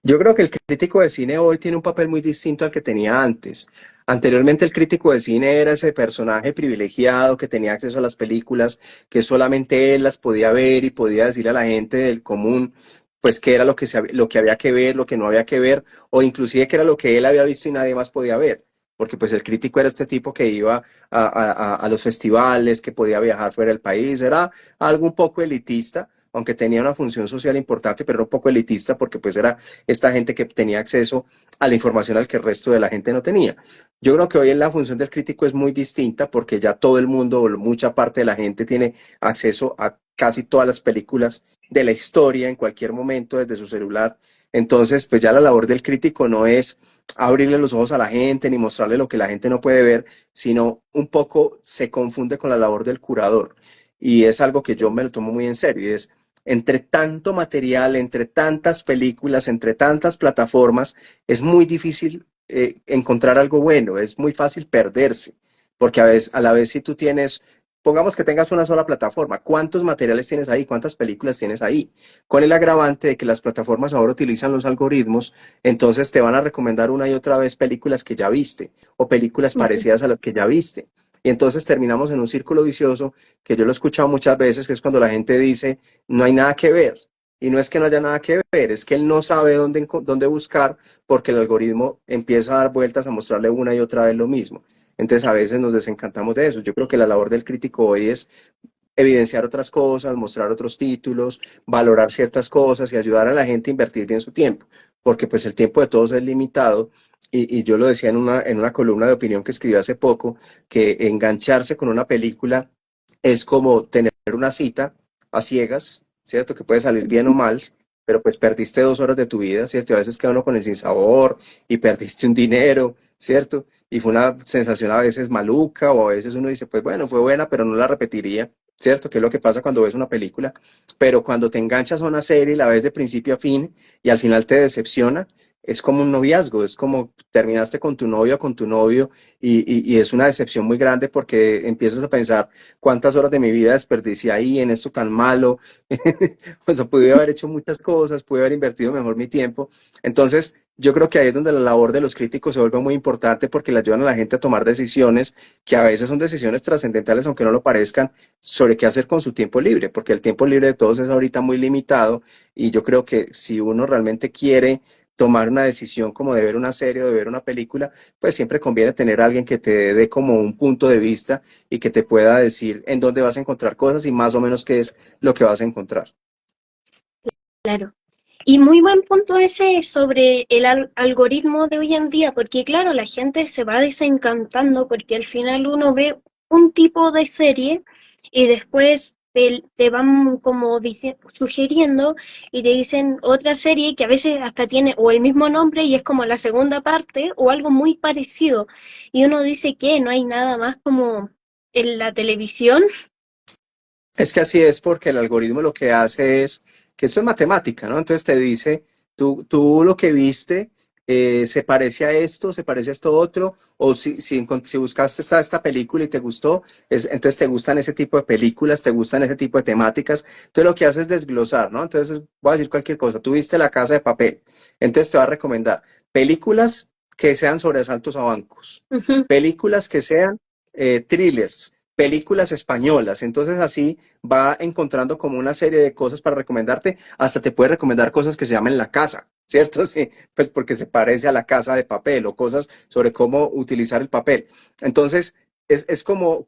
Speaker 2: Yo creo que el crítico de cine hoy tiene un papel muy distinto al que tenía antes. Anteriormente el crítico de cine era ese personaje privilegiado que tenía acceso a las películas, que solamente él las podía ver y podía decirle a la gente del común, pues qué era lo que había que ver, lo que no había que ver, o inclusive qué era lo que él había visto y nadie más podía ver. Porque pues el crítico era este tipo que iba a los festivales, que podía viajar fuera del país, era algo un poco elitista, aunque tenía una función social importante, pero era un poco elitista porque pues era esta gente que tenía acceso a la información al que el resto de la gente no tenía. Yo creo que hoy en la función del crítico es muy distinta porque ya todo el mundo, o mucha parte de la gente tiene acceso a casi todas las películas de la historia en cualquier momento desde su celular. Entonces, pues ya la labor del crítico no es abrirle los ojos a la gente ni mostrarle lo que la gente no puede ver, sino un poco se confunde con la labor del curador. Y es algo que yo me lo tomo muy en serio, y es entre tanto material, entre tantas películas, entre tantas plataformas, es muy difícil encontrar algo bueno, es muy fácil perderse, porque a la vez si tú tienes, pongamos que tengas una sola plataforma, ¿cuántos materiales tienes ahí? ¿Cuántas películas tienes ahí? Con el agravante de que las plataformas ahora utilizan los algoritmos, entonces te van a recomendar una y otra vez películas que ya viste o películas parecidas a las que ya viste. Y entonces terminamos en un círculo vicioso que yo lo he escuchado muchas veces, que es cuando la gente dice, no hay nada que ver. Y no es que no haya nada que ver, es que él no sabe dónde buscar porque el algoritmo empieza a dar vueltas a mostrarle una y otra vez lo mismo. Entonces a veces nos desencantamos de eso. Yo creo que la labor del crítico hoy es evidenciar otras cosas, mostrar otros títulos, valorar ciertas cosas y ayudar a la gente a invertir bien su tiempo, porque pues el tiempo de todos es limitado y yo lo decía en una columna de opinión que escribí hace poco, que engancharse con una película es como tener una cita a ciegas, ¿cierto? Que puede salir bien o mal, pero pues perdiste 2 horas de tu vida, ¿cierto? Y a veces queda uno con el sinsabor y perdiste un dinero, ¿cierto? Y fue una sensación a veces maluca o a veces uno dice, pues bueno, fue buena, pero no la repetiría, ¿cierto? Que es lo que pasa cuando ves una película, pero cuando te enganchas a una serie y la ves de principio a fin y al final te decepciona, es como un noviazgo, es como terminaste con tu novio o con tu novio y es una decepción muy grande porque empiezas a pensar cuántas horas de mi vida desperdicié ahí en esto tan malo, pues pude haber hecho muchas cosas, pude haber invertido mejor mi tiempo. Entonces, yo creo que ahí es donde la labor de los críticos se vuelve muy importante porque le ayudan a la gente a tomar decisiones que a veces son decisiones trascendentales, aunque no lo parezcan, sobre qué hacer con su tiempo libre, porque el tiempo libre de todos es ahorita muy limitado y yo creo que si uno realmente quiere tomar una decisión como de ver una serie o de ver una película, pues siempre conviene tener a alguien que te dé como un punto de vista y que te pueda decir en dónde vas a encontrar cosas y más o menos qué es lo que vas a encontrar.
Speaker 1: Claro. Y muy buen punto ese sobre el algoritmo de hoy en día, porque claro, la gente se va desencantando porque al final uno ve un tipo de serie y después te van como sugiriendo y te dicen otra serie que a veces hasta tiene o el mismo nombre y es como la segunda parte o algo muy parecido. Y uno dice que no hay nada más como en la televisión.
Speaker 2: Es que así es porque el algoritmo lo que hace es que esto es matemática, ¿no? Entonces te dice, tú lo que viste se parece a esto, se parece a esto otro, o si buscaste esta película y te gustó, entonces te gustan ese tipo de películas, te gustan ese tipo de temáticas, entonces lo que haces es desglosar, ¿no? Entonces voy a decir cualquier cosa, tú viste La Casa de Papel, entonces te va a recomendar películas que sean sobre asaltos a bancos,
Speaker 1: Ujú.
Speaker 2: películas que sean thrillers, películas españolas, entonces así va encontrando como una serie de cosas para recomendarte, hasta te puede recomendar cosas que se llaman La Casa, ¿cierto? Sí, pues porque se parece a La Casa de Papel o cosas sobre cómo utilizar el papel. Entonces, es como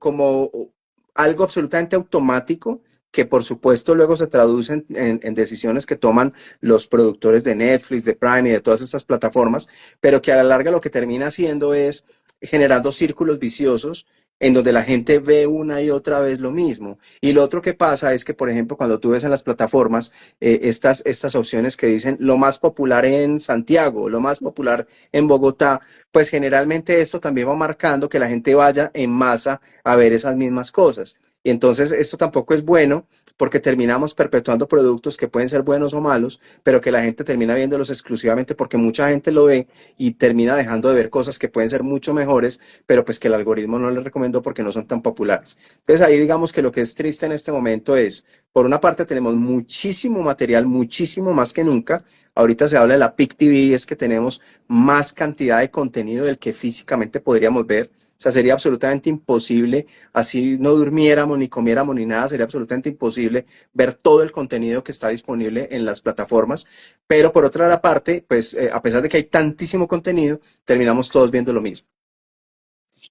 Speaker 2: algo absolutamente automático que por supuesto luego se traduce en decisiones que toman los productores de Netflix, de Prime y de todas estas plataformas, pero que a la larga lo que termina haciendo es generando círculos viciosos en donde la gente ve una y otra vez lo mismo. Y lo otro que pasa es que, por ejemplo, cuando tú ves en las plataformas estas opciones que dicen lo más popular en Santiago, lo más popular en Bogotá, pues generalmente esto también va marcando que la gente vaya en masa a ver esas mismas cosas. Y entonces esto tampoco es bueno porque terminamos perpetuando productos que pueden ser buenos o malos, pero que la gente termina viéndolos exclusivamente porque mucha gente lo ve y termina dejando de ver cosas que pueden ser mucho mejores, pero pues que el algoritmo no les recomendó porque no son tan populares. Entonces ahí digamos que lo que es triste en este momento es, por una parte tenemos muchísimo material, muchísimo más que nunca. Ahorita se habla de la PIC TV y es que tenemos más cantidad de contenido del que físicamente podríamos ver. O sea, sería absolutamente imposible, así no durmiéramos, ni comiéramos, ni nada, sería absolutamente imposible ver todo el contenido que está disponible en las plataformas. Pero por otra parte, pues a pesar de que hay tantísimo contenido, terminamos todos viendo lo mismo.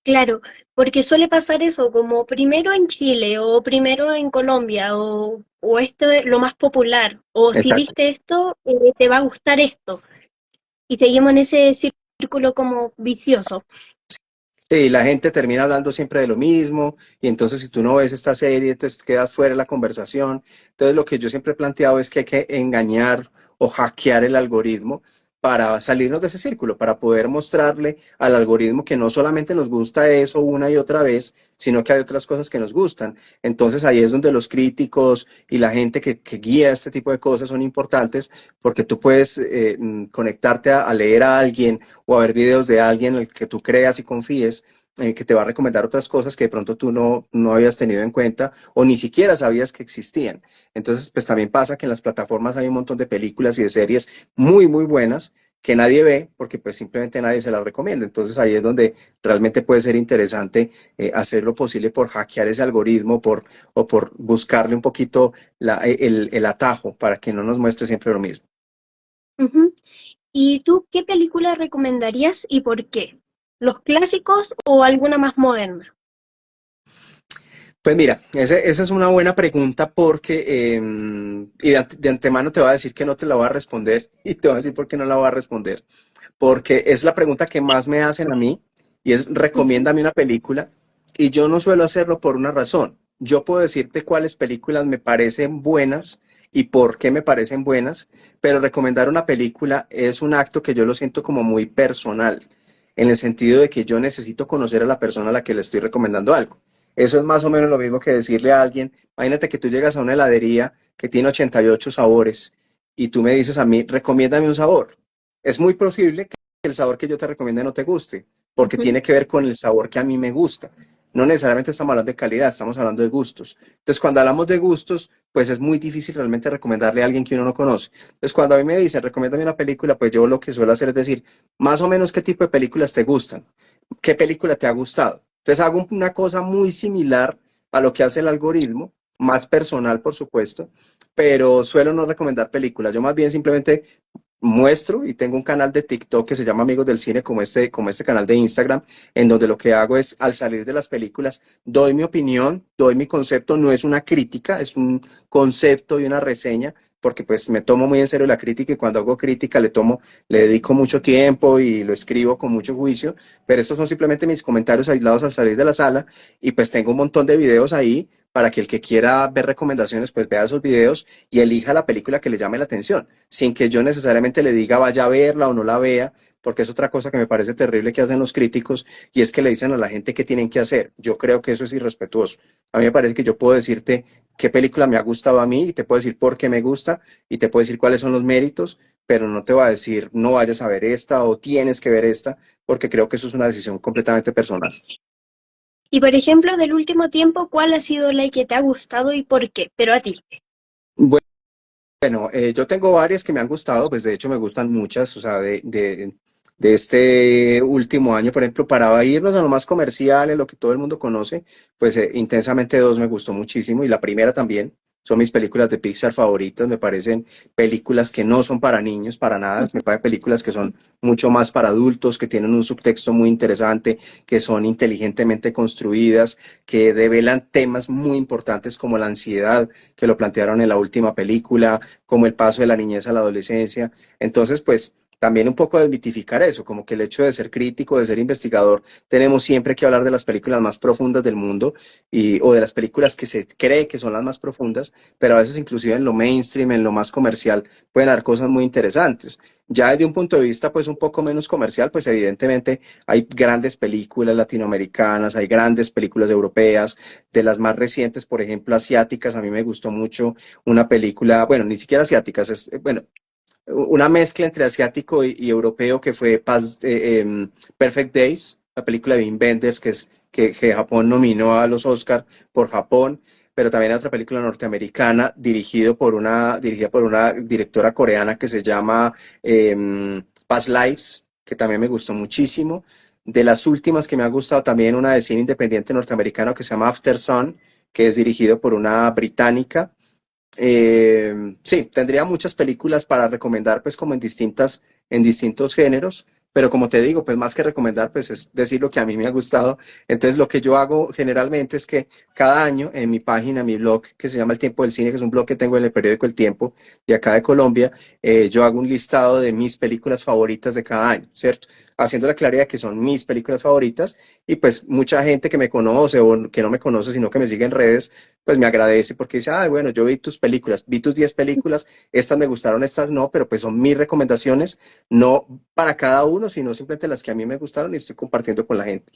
Speaker 1: Claro, porque suele pasar eso, como primero en Chile o primero en Colombia o esto es lo más popular, o si
Speaker 2: Exacto.
Speaker 1: viste esto, te va a gustar esto. Y seguimos en ese círculo como vicioso.
Speaker 2: Sí, la gente termina hablando siempre de lo mismo y entonces si tú no ves esta serie, entonces quedas fuera de la conversación. Entonces lo que yo siempre he planteado es que hay que engañar o hackear el algoritmo para salirnos de ese círculo, para poder mostrarle al algoritmo que no solamente nos gusta eso una y otra vez, sino que hay otras cosas que nos gustan. Entonces ahí es donde los críticos y la gente que guía este tipo de cosas son importantes porque tú puedes conectarte a leer a alguien o a ver videos de alguien en el que tú creas y confíes, que te va a recomendar otras cosas que de pronto tú no habías tenido en cuenta o ni siquiera sabías que existían. Entonces, pues también pasa que en las plataformas hay un montón de películas y de series muy, muy buenas que nadie ve porque pues simplemente nadie se las recomienda. Entonces ahí es donde realmente puede ser interesante hacer lo posible por hackear ese algoritmo o por buscarle un poquito el atajo para que no nos muestre siempre lo mismo.
Speaker 1: Ujú. ¿Y tú qué película recomendarías y por qué? ¿Los clásicos o alguna más moderna?
Speaker 2: Pues mira, esa es una buena pregunta porque, y de antemano te voy a decir que no te la voy a responder y te voy a decir por qué no la voy a responder, porque es la pregunta que más me hacen a mí y es
Speaker 1: Ujú,
Speaker 2: recomiéndame una película y yo no suelo hacerlo por una razón. Yo puedo decirte cuáles películas me parecen buenas y por qué me parecen buenas, pero recomendar una película es un acto que yo lo siento como muy personal, en el sentido de que yo necesito conocer a la persona a la que le estoy recomendando algo. Eso es más o menos lo mismo que decirle a alguien, imagínate que tú llegas a una heladería que tiene 88 sabores y tú me dices a mí, recomiéndame un sabor. Es muy posible que el sabor que yo te recomiende no te guste, porque
Speaker 1: ujú,
Speaker 2: tiene que ver con el sabor que a mí me gusta. No necesariamente estamos hablando de calidad, estamos hablando de gustos. Entonces, cuando hablamos de gustos, pues es muy difícil realmente recomendarle a alguien que uno no conoce. Entonces, cuando a mí me dicen, recomiéndame una película, pues yo lo que suelo hacer es decir, más o menos qué tipo de películas te gustan, qué película te ha gustado. Entonces, hago una cosa muy similar a lo que hace el algoritmo, más personal, por supuesto, pero suelo no recomendar películas. Yo más bien simplemente muestro y tengo un canal de TikTok que se llama Amigos del Cine, como este canal de Instagram, en donde lo que hago es, al salir de las películas, doy mi opinión, doy mi concepto, no es una crítica, es un concepto y una reseña, porque pues me tomo muy en serio la crítica y cuando hago crítica le dedico mucho tiempo y lo escribo con mucho juicio, pero estos son simplemente mis comentarios aislados al salir de la sala y pues tengo un montón de videos ahí para que el que quiera ver recomendaciones pues vea esos videos y elija la película que le llame la atención, sin que yo necesariamente necesariamente le diga vaya a verla o no la vea, porque es otra cosa que me parece terrible que hacen los críticos, y es que le dicen a la gente qué tienen que hacer. Yo creo que eso es irrespetuoso. A mí me parece que yo puedo decirte qué película me ha gustado a mí, y te puedo decir por qué me gusta, y te puedo decir cuáles son los méritos, pero no te voy a decir no vayas a ver esta o tienes que ver esta, porque creo que eso es una decisión completamente personal.
Speaker 1: Y por ejemplo, del último tiempo, ¿cuál ha sido la que te ha gustado y por qué? Pero a ti.
Speaker 2: Bueno, yo tengo varias que me han gustado, pues de hecho me gustan muchas, o sea, de este último año, por ejemplo, para irnos a lo más comercial, en lo que todo el mundo conoce, pues Intensamente 2 me gustó muchísimo y la primera también. Son mis películas de Pixar favoritas, me parecen películas que no son para niños, para nada, me parecen películas que son mucho más para adultos, que tienen un subtexto muy interesante, que son inteligentemente construidas, que develan temas muy importantes como la ansiedad, que lo plantearon en la última película, como el paso de la niñez a la adolescencia. Entonces, pues también un poco desmitificar eso, como que el hecho de ser crítico, de ser investigador, tenemos siempre que hablar de las películas más profundas del mundo o de las películas que se cree que son las más profundas, pero a veces inclusive en lo mainstream, en lo más comercial, pueden haber cosas muy interesantes. Ya desde un punto de vista pues un poco menos comercial, pues evidentemente hay grandes películas latinoamericanas, hay grandes películas europeas, de las más recientes, por ejemplo, asiáticas. A mí me gustó mucho una película, bueno, ni siquiera asiáticas, bueno, una mezcla entre asiático y europeo que fue Perfect Days, la película de Wim Wenders, que Japón nominó a los Oscar por Japón, pero también hay otra película norteamericana dirigida por una directora coreana que se llama Past Lives, que también me gustó muchísimo. De las últimas que me ha gustado también una de cine independiente norteamericano que se llama After Sun, que es dirigido por una británica. Sí, tendría muchas películas para recomendar, pues como en distintos géneros, pero como te digo, pues más que recomendar, pues es decir lo que a mí me ha gustado. Entonces lo que yo hago generalmente es que cada año en mi página, mi blog, que se llama El Tiempo del Cine, que es un blog que tengo en el periódico El Tiempo de acá de Colombia, yo hago un listado de mis películas favoritas de cada año, ¿cierto? Haciendo la claridad que son mis películas favoritas y pues mucha gente que me conoce o que no me conoce, sino que me sigue en redes, pues me agradece porque dice, ah, bueno, yo vi tus películas, vi tus 10 películas, estas me gustaron, estas no, pero pues son mis recomendaciones, no para cada uno, sino simplemente las que a mí me gustaron y estoy compartiendo con la gente.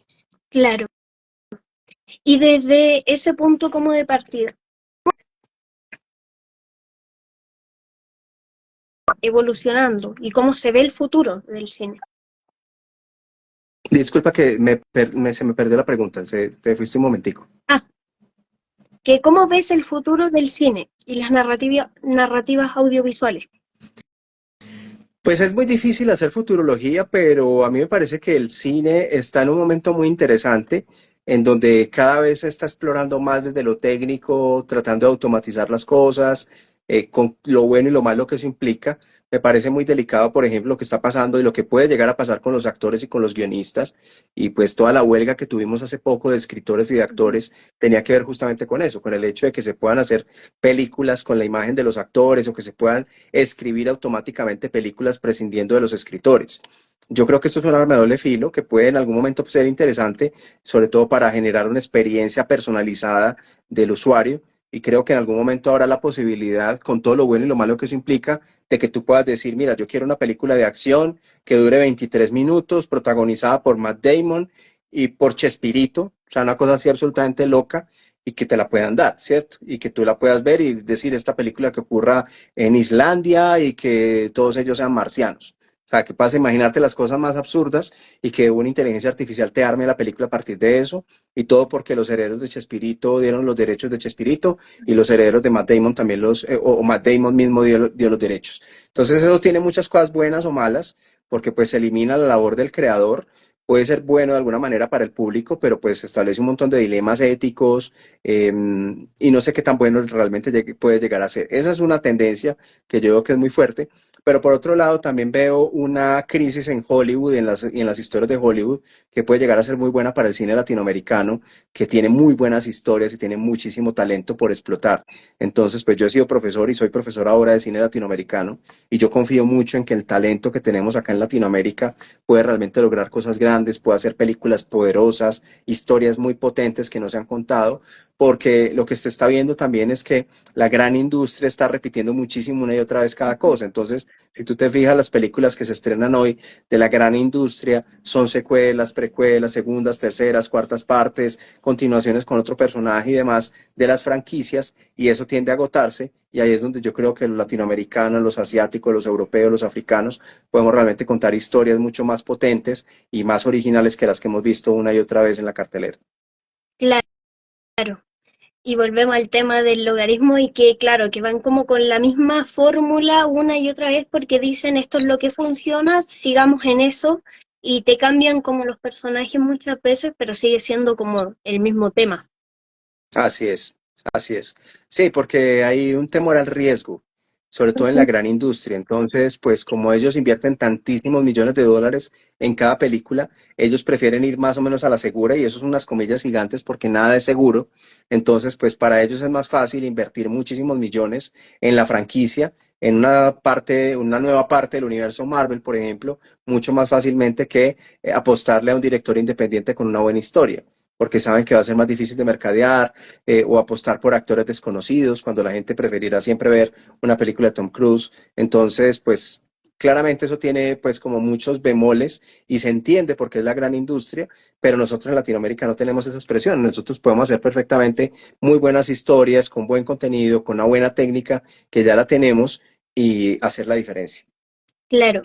Speaker 1: Claro. Y desde ese punto como de partida, evolucionando y cómo se ve el futuro del cine.
Speaker 2: Disculpa que se me perdió la pregunta, te fuiste un momentico.
Speaker 1: Ah, que cómo ves el futuro del cine y las narrativas audiovisuales.
Speaker 2: Pues es muy difícil hacer futurología, pero a mí me parece que el cine está en un momento muy interesante en donde cada vez se está explorando más desde lo técnico, tratando de automatizar las cosas, con lo bueno y lo malo que eso implica. Me parece muy delicado, por ejemplo, lo que está pasando y lo que puede llegar a pasar con los actores y con los guionistas. Y pues toda la huelga que tuvimos hace poco de escritores y de actores tenía que ver justamente con eso, con el hecho de que se puedan hacer películas con la imagen de los actores o que se puedan escribir automáticamente películas prescindiendo de los escritores. Yo creo que esto es un arma de doble filo que puede en algún momento ser interesante, sobre todo para generar una experiencia personalizada del usuario. Y creo que en algún momento habrá la posibilidad, con todo lo bueno y lo malo que eso implica, de que tú puedas decir, mira, yo quiero una película de acción que dure 23 minutos, protagonizada por Matt Damon y por Chespirito, o sea, una cosa así absolutamente loca, y que te la puedan dar, ¿cierto? Y que tú la puedas ver y decir esta película que ocurra en Islandia y que todos ellos sean marcianos. O sea, que puedas imaginarte las cosas más absurdas y que una inteligencia artificial te arme la película a partir de eso, y todo porque los herederos de Chespirito dieron los derechos de Chespirito y los herederos de Matt Damon también o Matt Damon mismo dio los derechos. Entonces eso tiene muchas cosas buenas o malas, porque pues se elimina la labor del creador. Puede ser bueno de alguna manera para el público, pero pues establece un montón de dilemas éticos, y no sé qué tan bueno realmente puede llegar a ser. Esa es una tendencia que yo veo que es muy fuerte, pero por otro lado también veo una crisis en Hollywood, en las historias de Hollywood, que puede llegar a ser muy buena para el cine latinoamericano, que tiene muy buenas historias y tiene muchísimo talento por explotar. Entonces, pues yo he sido profesor y soy profesor ahora de cine latinoamericano, y yo confío mucho en que el talento que tenemos acá en Latinoamérica puede realmente lograr cosas grandes grandes, puede hacer películas poderosas, historias muy potentes que no se han contado, porque lo que se está viendo también es que la gran industria está repitiendo muchísimo una y otra vez cada cosa. Entonces, si tú te fijas, las películas que se estrenan hoy de la gran industria son secuelas, precuelas, segundas, terceras, cuartas partes, continuaciones con otro personaje y demás de las franquicias, y eso tiende a agotarse, y ahí es donde yo creo que los latinoamericanos, los asiáticos, los europeos, los africanos, podemos realmente contar historias mucho más potentes y más originales que las que hemos visto una y otra vez en la cartelera.
Speaker 1: Claro. Y volvemos al tema del logaritmo y que, claro, que van como con la misma fórmula una y otra vez porque dicen esto es lo que funciona, sigamos en eso y te cambian como los personajes muchas veces, pero sigue siendo como el mismo tema.
Speaker 2: Así es, así es. Sí, porque hay un temor al riesgo, sobre todo en la gran industria. Entonces, pues como ellos invierten tantísimos millones de dólares en cada película, ellos prefieren ir más o menos a la segura, y eso son unas comillas gigantes porque nada es seguro. Entonces, pues para ellos es más fácil invertir muchísimos millones en la franquicia, en una parte, una nueva parte del universo Marvel, por ejemplo, mucho más fácilmente que apostarle a un director independiente con una buena historia, porque saben que va a ser más difícil de mercadear, o apostar por actores desconocidos, cuando la gente preferirá siempre ver una película de Tom Cruise. Entonces, pues claramente eso tiene pues como muchos bemoles y se entiende porque es la gran industria, pero nosotros en Latinoamérica no tenemos esa expresión. Nosotros podemos hacer perfectamente muy buenas historias, con buen contenido, con una buena técnica, que ya la tenemos, y hacer la diferencia.
Speaker 1: Claro.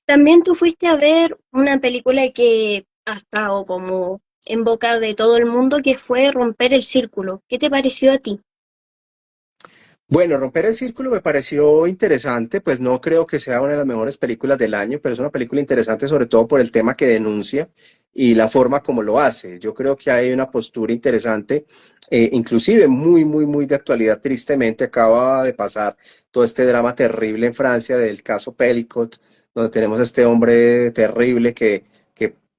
Speaker 1: También tú fuiste a ver una película que ha estado como en boca de todo el mundo, que fue Romper el Círculo. ¿Qué te pareció a ti?
Speaker 2: Bueno, Romper el Círculo me pareció interesante, pues no creo que sea una de las mejores películas del año, pero es una película interesante sobre todo por el tema que denuncia y la forma como lo hace. Yo creo que hay una postura interesante, inclusive muy, muy, muy de actualidad. Tristemente acaba de pasar todo este drama terrible en Francia del caso Pellicot, donde tenemos a este hombre terrible que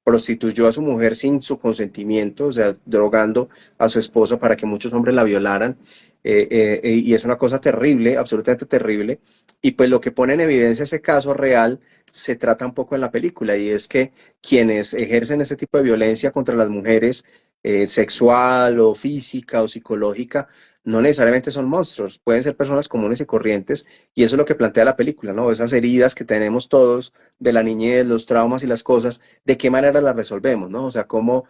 Speaker 2: prostituyó a su mujer sin su consentimiento, o sea, drogando a su esposa para que muchos hombres la violaran. Y es una cosa terrible, absolutamente terrible, y pues lo que pone en evidencia ese caso real se trata un poco en la película, y es que quienes ejercen ese tipo de violencia contra las mujeres, sexual o física o psicológica, no necesariamente son monstruos, pueden ser personas comunes y corrientes, y eso es lo que plantea la película, ¿no? Esas heridas que tenemos todos de la niñez, los traumas y las cosas, ¿de qué manera las resolvemos, no? O sea, cómo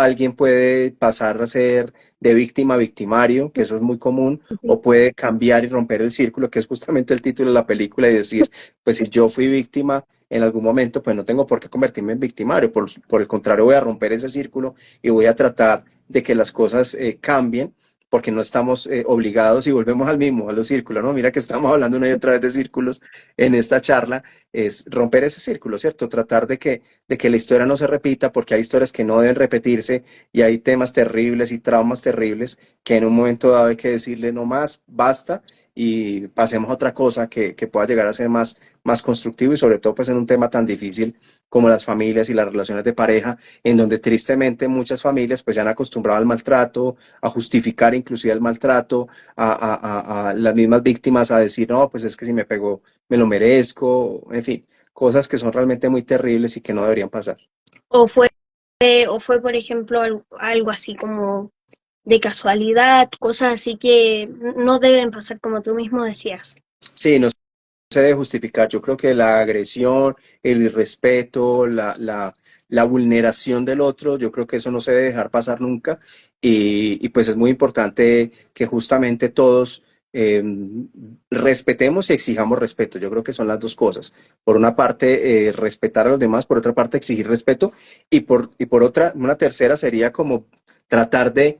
Speaker 2: alguien puede pasar a ser de víctima a victimario, que eso es muy común,
Speaker 1: Sí.
Speaker 2: o puede cambiar y romper el círculo, que es justamente el título de la película, y decir, pues si yo fui víctima en algún momento, pues no tengo por qué convertirme en victimario, por el contrario voy a romper ese círculo y voy a tratar de que las cosas cambien, porque no estamos obligados, y volvemos al mismo, a los círculos, ¿no? Mira que estamos hablando una y otra vez de círculos en esta charla, es romper ese círculo, ¿cierto? Tratar de que la historia no se repita, porque hay historias que no deben repetirse, y hay temas terribles y traumas terribles que en un momento dado hay que decirle no más, basta, y pasemos a otra cosa que pueda llegar a ser más constructivo, y sobre todo pues en un tema tan difícil como las familias y las relaciones de pareja, en donde tristemente muchas familias pues se han acostumbrado al maltrato, a justificar inclusive el maltrato, a las mismas víctimas a decir, no, pues es que si me pegó me lo merezco, en fin, cosas que son realmente muy terribles y que no deberían pasar.
Speaker 1: ¿O fue, o fue por ejemplo, algo así como de casualidad, cosas así que no deben pasar como tú mismo decías?
Speaker 2: Sí, no se debe justificar. Yo creo que la agresión, el irrespeto, la vulneración del otro, yo creo que eso no se debe dejar pasar nunca, y pues es muy importante que justamente todos eh, respetemos y exijamos respeto. Yo creo que son las dos cosas. Por una parte, respetar a los demás, por otra parte, exigir respeto, y por otra, una tercera sería como tratar de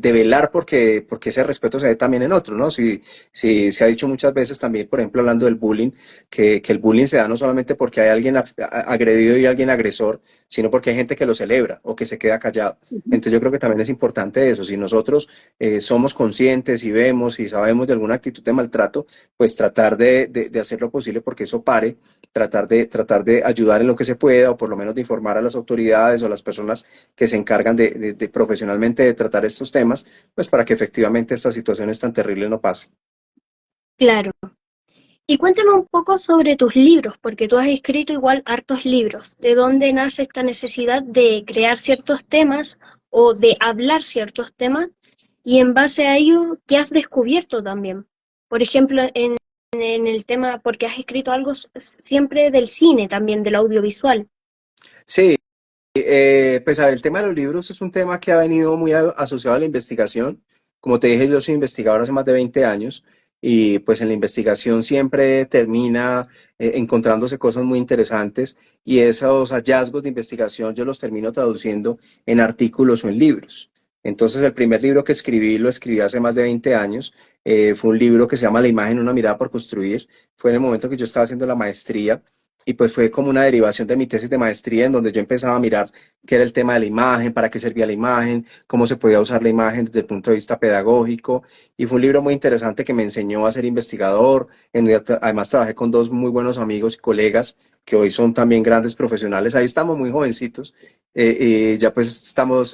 Speaker 2: velar porque ese respeto se ve también en otros, ¿no? Si se ha dicho muchas veces también, por ejemplo, hablando del bullying, que el bullying se da no solamente porque hay alguien agredido y alguien agresor, sino porque hay gente que lo celebra o que se queda callado.
Speaker 1: Ujú.
Speaker 2: Entonces yo creo que también es importante eso. Si nosotros somos conscientes y vemos y sabemos de alguna actitud de maltrato, pues tratar de hacer lo posible porque eso pare, tratar de ayudar en lo que se pueda, o por lo menos de informar a las autoridades o a las personas que se encargan de profesionalmente de tratar estos temas, pues para que efectivamente estas situaciones tan terribles no pasen.
Speaker 1: Claro. Y cuéntame un poco sobre tus libros, porque tú has escrito igual hartos libros. ¿De dónde nace esta necesidad de crear ciertos temas o de hablar ciertos temas? Y en base a ello, ¿qué has descubierto también? Por ejemplo, en el tema, porque has escrito algo siempre del cine, también del audiovisual.
Speaker 2: Sí, pues a ver, el tema de los libros es un tema que ha venido muy asociado a la investigación. Como te dije, yo soy investigador hace más de 20 años y pues en la investigación siempre termina encontrándose cosas muy interesantes y esos hallazgos de investigación yo los termino traduciendo en artículos o en libros. Entonces el primer libro que escribí lo escribí hace más de 20 años. Fue un libro que se llama La imagen, una mirada por construir. Fue en el momento que yo estaba haciendo la maestría y pues fue como una derivación de mi tesis de maestría en donde yo empezaba a mirar qué era el tema de la imagen, para qué servía la imagen, cómo se podía usar la imagen desde el punto de vista pedagógico. Y fue un libro muy interesante que me enseñó a ser investigador. Además trabajé con dos muy buenos amigos y colegas que hoy son también grandes profesionales. Ahí estamos muy jovencitos, ya pues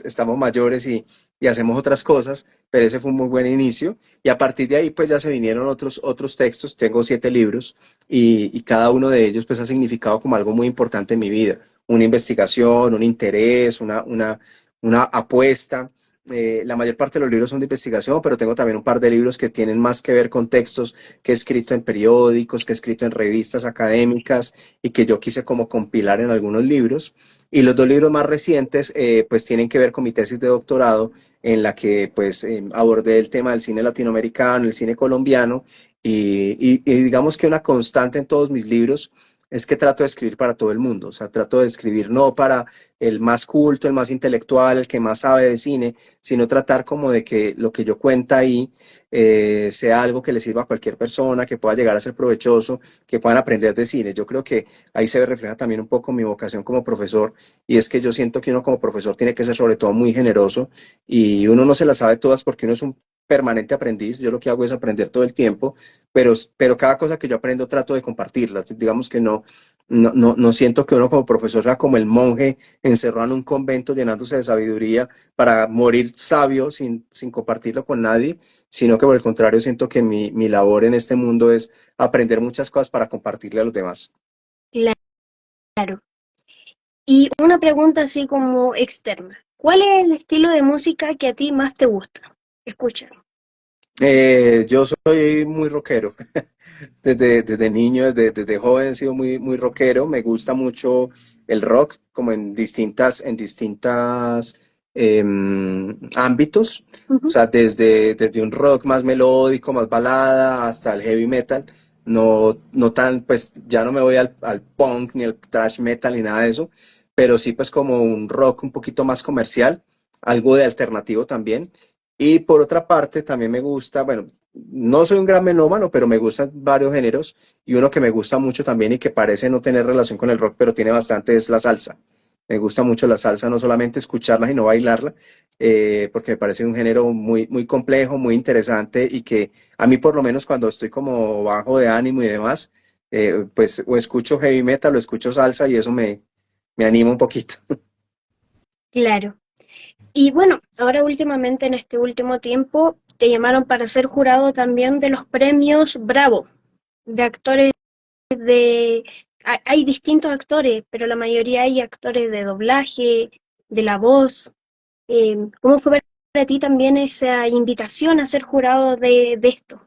Speaker 2: estamos mayores y hacemos otras cosas, pero ese fue un muy buen inicio. Y a partir de ahí pues ya se vinieron otros textos. Tengo 7 libros y cada uno de ellos pues ha significado como algo muy importante en mi vida, una investigación, un interés, una apuesta. La mayor parte de los libros son de investigación, pero tengo también un par de libros que tienen más que ver con textos que he escrito en periódicos, que he escrito en revistas académicas y que yo quise como compilar en algunos libros. Y los 2 libros más recientes pues tienen que ver con mi tesis de doctorado en la que pues abordé el tema del cine latinoamericano, el cine colombiano y digamos que una constante en todos mis libros es que trato de escribir para todo el mundo, o sea, trato de escribir no para el más culto, el más intelectual, el que más sabe de cine, sino tratar como de que lo que yo cuenta ahí sea algo que le sirva a cualquier persona, que pueda llegar a ser provechoso, que puedan aprender de cine. Yo creo que ahí se refleja también un poco mi vocación como profesor, y es que yo siento que uno como profesor tiene que ser sobre todo muy generoso, y uno no se las sabe todas porque uno es un permanente aprendiz. Yo lo que hago es aprender todo el tiempo, pero cada cosa que yo aprendo trato de compartirla. Digamos que no siento que uno como profesor sea como el monje encerrado en un convento llenándose de sabiduría para morir sabio sin compartirlo con nadie, sino que por el contrario siento que mi labor en este mundo es aprender muchas cosas para compartirle a los demás.
Speaker 1: Claro. Y una pregunta así como externa. ¿Cuál es el estilo de música que a ti más te gusta escuchar?
Speaker 2: Yo soy muy rockero. Desde niño, desde joven he sido muy rockero. Me gusta mucho el rock, como en distintas ámbitos. O
Speaker 1: Ujú.
Speaker 2: sea, desde un rock más melódico, más balada, hasta el heavy metal. No tan, pues ya no me voy al punk ni al thrash metal ni nada de eso, pero sí pues como un rock un poquito más comercial, algo de alternativo también. Y por otra parte, también me gusta, bueno, no soy un gran melómano, pero me gustan varios géneros y uno que me gusta mucho también y que parece no tener relación con el rock, pero tiene bastante es la salsa. Me gusta mucho la salsa, no solamente escucharla, sino bailarla, porque me parece un género muy complejo, muy interesante y que a mí por lo menos cuando estoy como bajo de ánimo y demás, pues o escucho heavy metal o escucho salsa y eso me anima un poquito.
Speaker 1: Claro. Y bueno, ahora últimamente, en este último tiempo, te llamaron para ser jurado también de los premios Bravo, de actores de... Hay distintos actores, pero la mayoría hay actores de doblaje, de la voz. ¿Cómo fue para ti también esa invitación a ser jurado de esto?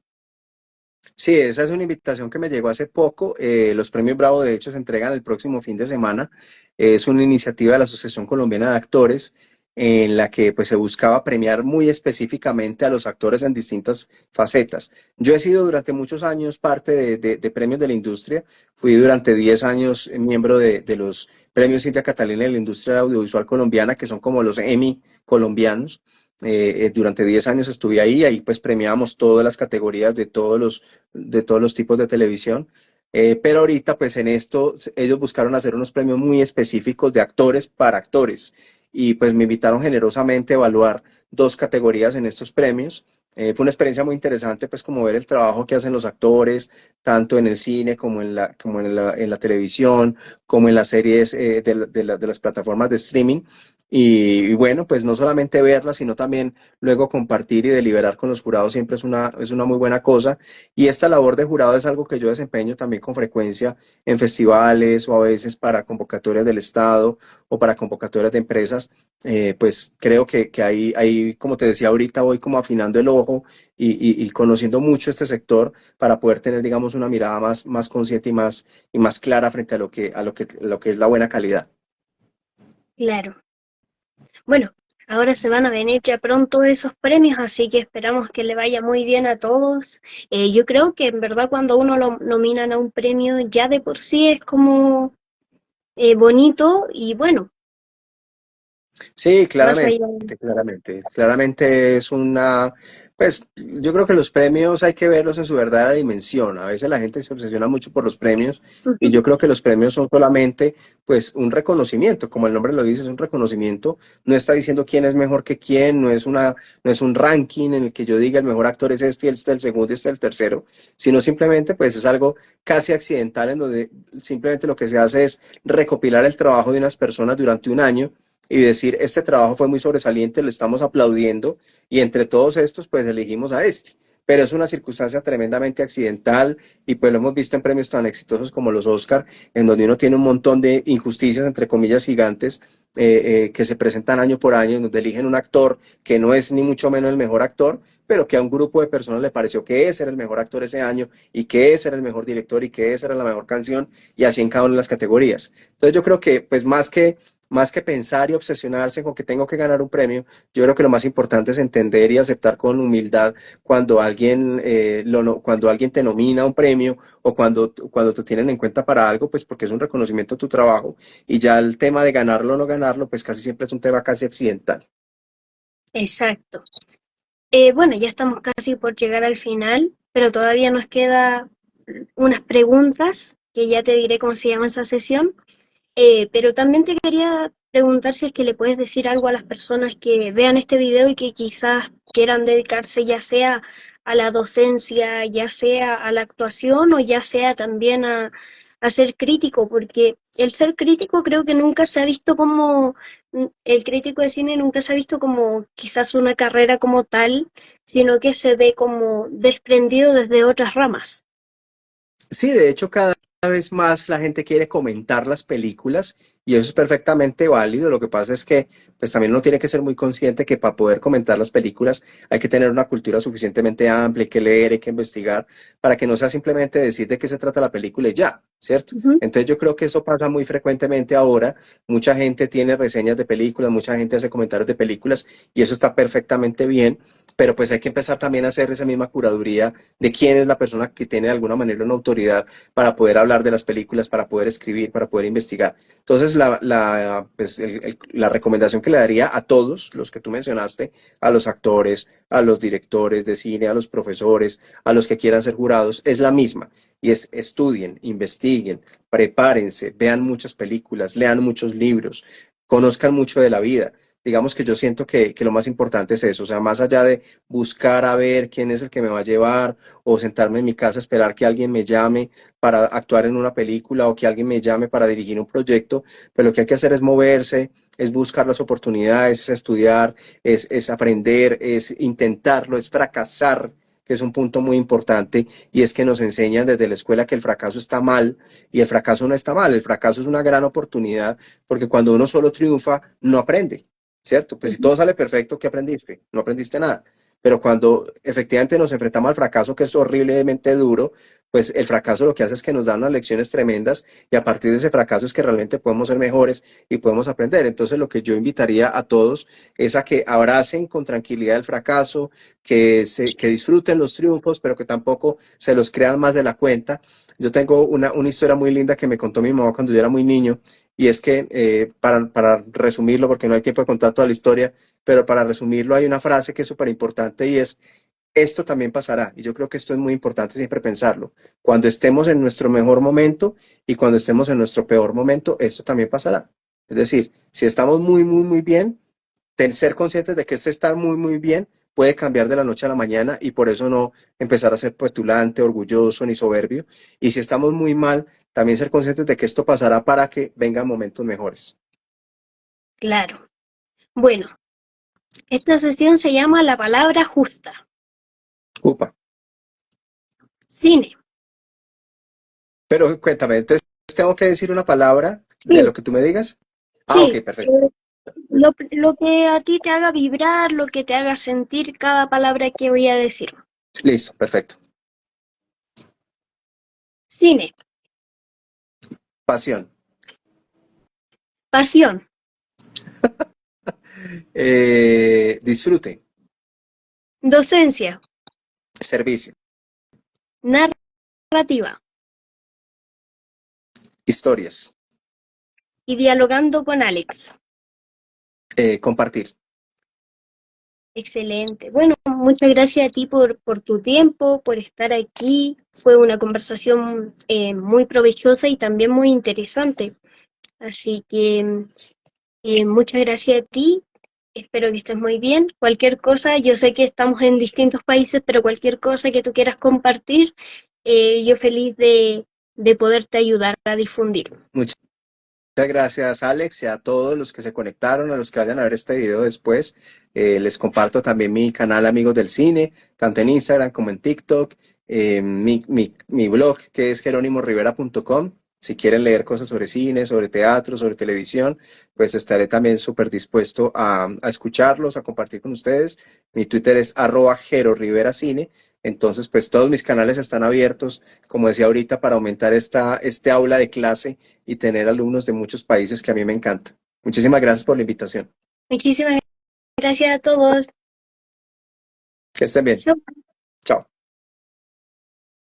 Speaker 2: Sí, esa es una invitación que me llegó hace poco. Los premios Bravo, de hecho, se entregan el próximo fin de semana. Es una iniciativa de la Asociación Colombiana de Actores en la que pues, se buscaba premiar muy específicamente a los actores en distintas facetas. Yo he sido durante muchos años parte de premios de la industria. Fui durante 10 años miembro de los premios Cintia Catalina de la industria audiovisual colombiana, que son como los Emmy colombianos. Durante 10 años estuve ahí pues premiábamos todas las categorías de todos los tipos de televisión. Pero ahorita, pues en esto, ellos buscaron hacer unos premios muy específicos de actores para actores. Y pues me invitaron generosamente a evaluar 2 categorías en estos premios. Fue una experiencia muy interesante, pues como ver el trabajo que hacen los actores, tanto en el cine como en la televisión, como en las series de las plataformas de streaming. y bueno, pues no solamente verla, sino también luego compartir y deliberar con los jurados siempre es una muy buena cosa. Y esta labor de jurado es algo que yo desempeño también con frecuencia en festivales o a veces para convocatorias del Estado o para convocatorias de empresas. Pues creo que ahí, como te decía ahorita, voy como afinando el ojo y conociendo mucho este sector para poder tener, digamos, una mirada más consciente y más clara frente a lo que es la buena calidad.
Speaker 1: Claro. Bueno, ahora se van a venir ya pronto esos premios, así que esperamos que le vaya muy bien a todos. Yo creo que en verdad cuando uno lo nominan a un premio ya de por sí es como bonito y bueno,
Speaker 2: Sí,
Speaker 1: más
Speaker 2: claramente,
Speaker 1: allá.
Speaker 2: claramente. Claramente es una, pues yo creo que los premios hay que verlos en su verdadera dimensión. A veces la gente se obsesiona mucho por los premios y
Speaker 1: Ujú.
Speaker 2: yo creo que los premios son solamente pues un reconocimiento, como el nombre lo dice, es un reconocimiento. No está diciendo quién es mejor que quién, no es un ranking en el que yo diga el mejor actor es este, este es el segundo, este es el tercero, sino simplemente pues es algo casi accidental en donde simplemente lo que se hace es recopilar el trabajo de unas personas durante un año y decir, este trabajo fue muy sobresaliente, le estamos aplaudiendo y entre todos estos pues elegimos a este. Pero es una circunstancia tremendamente accidental y pues lo hemos visto en premios tan exitosos como los Oscar, en donde uno tiene un montón de injusticias, entre comillas, gigantes, que se presentan año por año, en donde eligen un actor que no es ni mucho menos el mejor actor, pero que a un grupo de personas le pareció que ese era el mejor actor ese año y que ese era el mejor director y que esa era la mejor canción y así en cada una de las categorías. Entonces yo creo que pues más que pensar y obsesionarse con que tengo que ganar un premio, yo creo que lo más importante es entender y aceptar con humildad cuando alguien, cuando alguien te nomina a un premio o cuando te tienen en cuenta para algo, pues porque es un reconocimiento a tu trabajo y ya el tema de ganarlo o no ganarlo, pues casi siempre es un tema casi accidental.
Speaker 1: Exacto. Bueno, ya estamos casi por llegar al final, pero todavía nos queda unas preguntas que ya te diré cómo se llama esa sesión. Pero también te quería preguntar si es que le puedes decir algo a las personas que vean este video y que quizás quieran dedicarse ya sea a la docencia, ya sea a la actuación o ya sea también a ser crítico, porque el ser crítico creo que nunca se ha visto como, el crítico de cine nunca se ha visto como quizás una carrera como tal, sino que se ve como desprendido desde otras ramas.
Speaker 2: Sí, de hecho, cada vez más la gente quiere comentar las películas y eso es perfectamente válido. Lo que pasa es que pues también uno tiene que ser muy consciente que para poder comentar las películas hay que tener una cultura suficientemente amplia, hay que leer, hay que investigar, para que no sea simplemente decir de qué se trata la película y ya, ¿cierto?
Speaker 1: Ujú.
Speaker 2: Entonces yo creo que eso pasa muy frecuentemente ahora. Mucha gente tiene reseñas de películas, mucha gente hace comentarios de películas y eso está perfectamente bien, pero pues hay que empezar también a hacer esa misma curaduría de quién es la persona que tiene de alguna manera una autoridad para poder hablar de las películas, para poder escribir, para poder investigar. Entonces, pues, la recomendación que le daría a todos los que tú mencionaste, a los actores, a los directores de cine, a los profesores, a los que quieran ser jurados, es la misma. Y es estudien, investiguen, prepárense, vean muchas películas, lean muchos libros, conozcan mucho de la vida. Digamos que yo siento que lo más importante es eso, o sea, más allá de buscar a ver quién es el que me va a llevar o sentarme en mi casa a esperar que alguien me llame para actuar en una película o que alguien me llame para dirigir un proyecto, pero lo que hay que hacer es moverse, es buscar las oportunidades, es estudiar, es aprender, es intentarlo, es fracasar, que es un punto muy importante, y es que nos enseñan desde la escuela que el fracaso está mal, y el fracaso no está mal, el fracaso es una gran oportunidad, porque cuando uno solo triunfa, no aprende, ¿cierto? Pues si
Speaker 1: Ujú.
Speaker 2: todo sale perfecto, ¿qué aprendiste? No aprendiste nada. Pero cuando efectivamente nos enfrentamos al fracaso, que es horriblemente duro, pues el fracaso lo que hace es que nos da unas lecciones tremendas y a partir de ese fracaso es que realmente podemos ser mejores y podemos aprender. Entonces lo que yo invitaría a todos es a que abracen con tranquilidad el fracaso, que disfruten los triunfos, pero que tampoco se los crean más de la cuenta. Yo tengo una historia muy linda que me contó mi mamá cuando yo era muy niño y es que para resumirlo, porque no hay tiempo de contar toda la historia, pero para resumirlo hay una frase que es súper importante y es, esto también pasará. Y yo creo que esto es muy importante siempre pensarlo. Cuando estemos en nuestro mejor momento y cuando estemos en nuestro peor momento, esto también pasará. Es decir, si estamos muy bien, ser conscientes de que este estar muy bien puede cambiar de la noche a la mañana y por eso no empezar a ser petulante, orgulloso ni soberbio. Y si estamos muy mal, también ser conscientes de que esto pasará para que vengan momentos mejores.
Speaker 1: Claro. Bueno, esta sesión se llama La palabra justa.
Speaker 2: Upa.
Speaker 1: Cine.
Speaker 2: Pero cuéntame, entonces, ¿tengo que decir una palabra de
Speaker 1: Sí,
Speaker 2: lo que tú me digas? Ah, ok,
Speaker 1: sí.
Speaker 2: perfecto.
Speaker 1: Lo que a ti te haga vibrar, lo que te haga sentir cada palabra que voy a decir.
Speaker 2: Listo, perfecto.
Speaker 1: Cine.
Speaker 2: Pasión.
Speaker 1: Pasión.
Speaker 2: Disfrute.
Speaker 1: Docencia.
Speaker 2: Servicio.
Speaker 1: Narrativa.
Speaker 2: Historias.
Speaker 1: Y dialogando con Alex.
Speaker 2: Compartir.
Speaker 1: Excelente. Bueno, muchas gracias a ti por tu tiempo, por estar aquí. Fue una conversación muy provechosa y también muy interesante. Así que muchas gracias a ti. Espero que estés muy bien. Cualquier cosa, yo sé que estamos en distintos países, pero cualquier cosa que tú quieras compartir, yo feliz de poderte ayudar a difundir.
Speaker 2: Muchas gracias, Alex, y a todos los que se conectaron, a los que vayan a ver este video después. Les comparto también mi canal Amigos del Cine, tanto en Instagram como en TikTok, mi blog que es jeronimorivera.com. Si quieren leer cosas sobre cine, sobre teatro, sobre televisión, pues estaré también súper dispuesto a escucharlos, a compartir con ustedes. Mi Twitter es @JeroRiveraCine. Entonces, pues todos mis canales están abiertos, como decía ahorita, para aumentar este aula de clase y tener alumnos de muchos países que a mí me encanta. Muchísimas gracias por la invitación.
Speaker 1: Muchísimas gracias a todos.
Speaker 2: Que estén bien.
Speaker 1: Chao.
Speaker 2: Chao.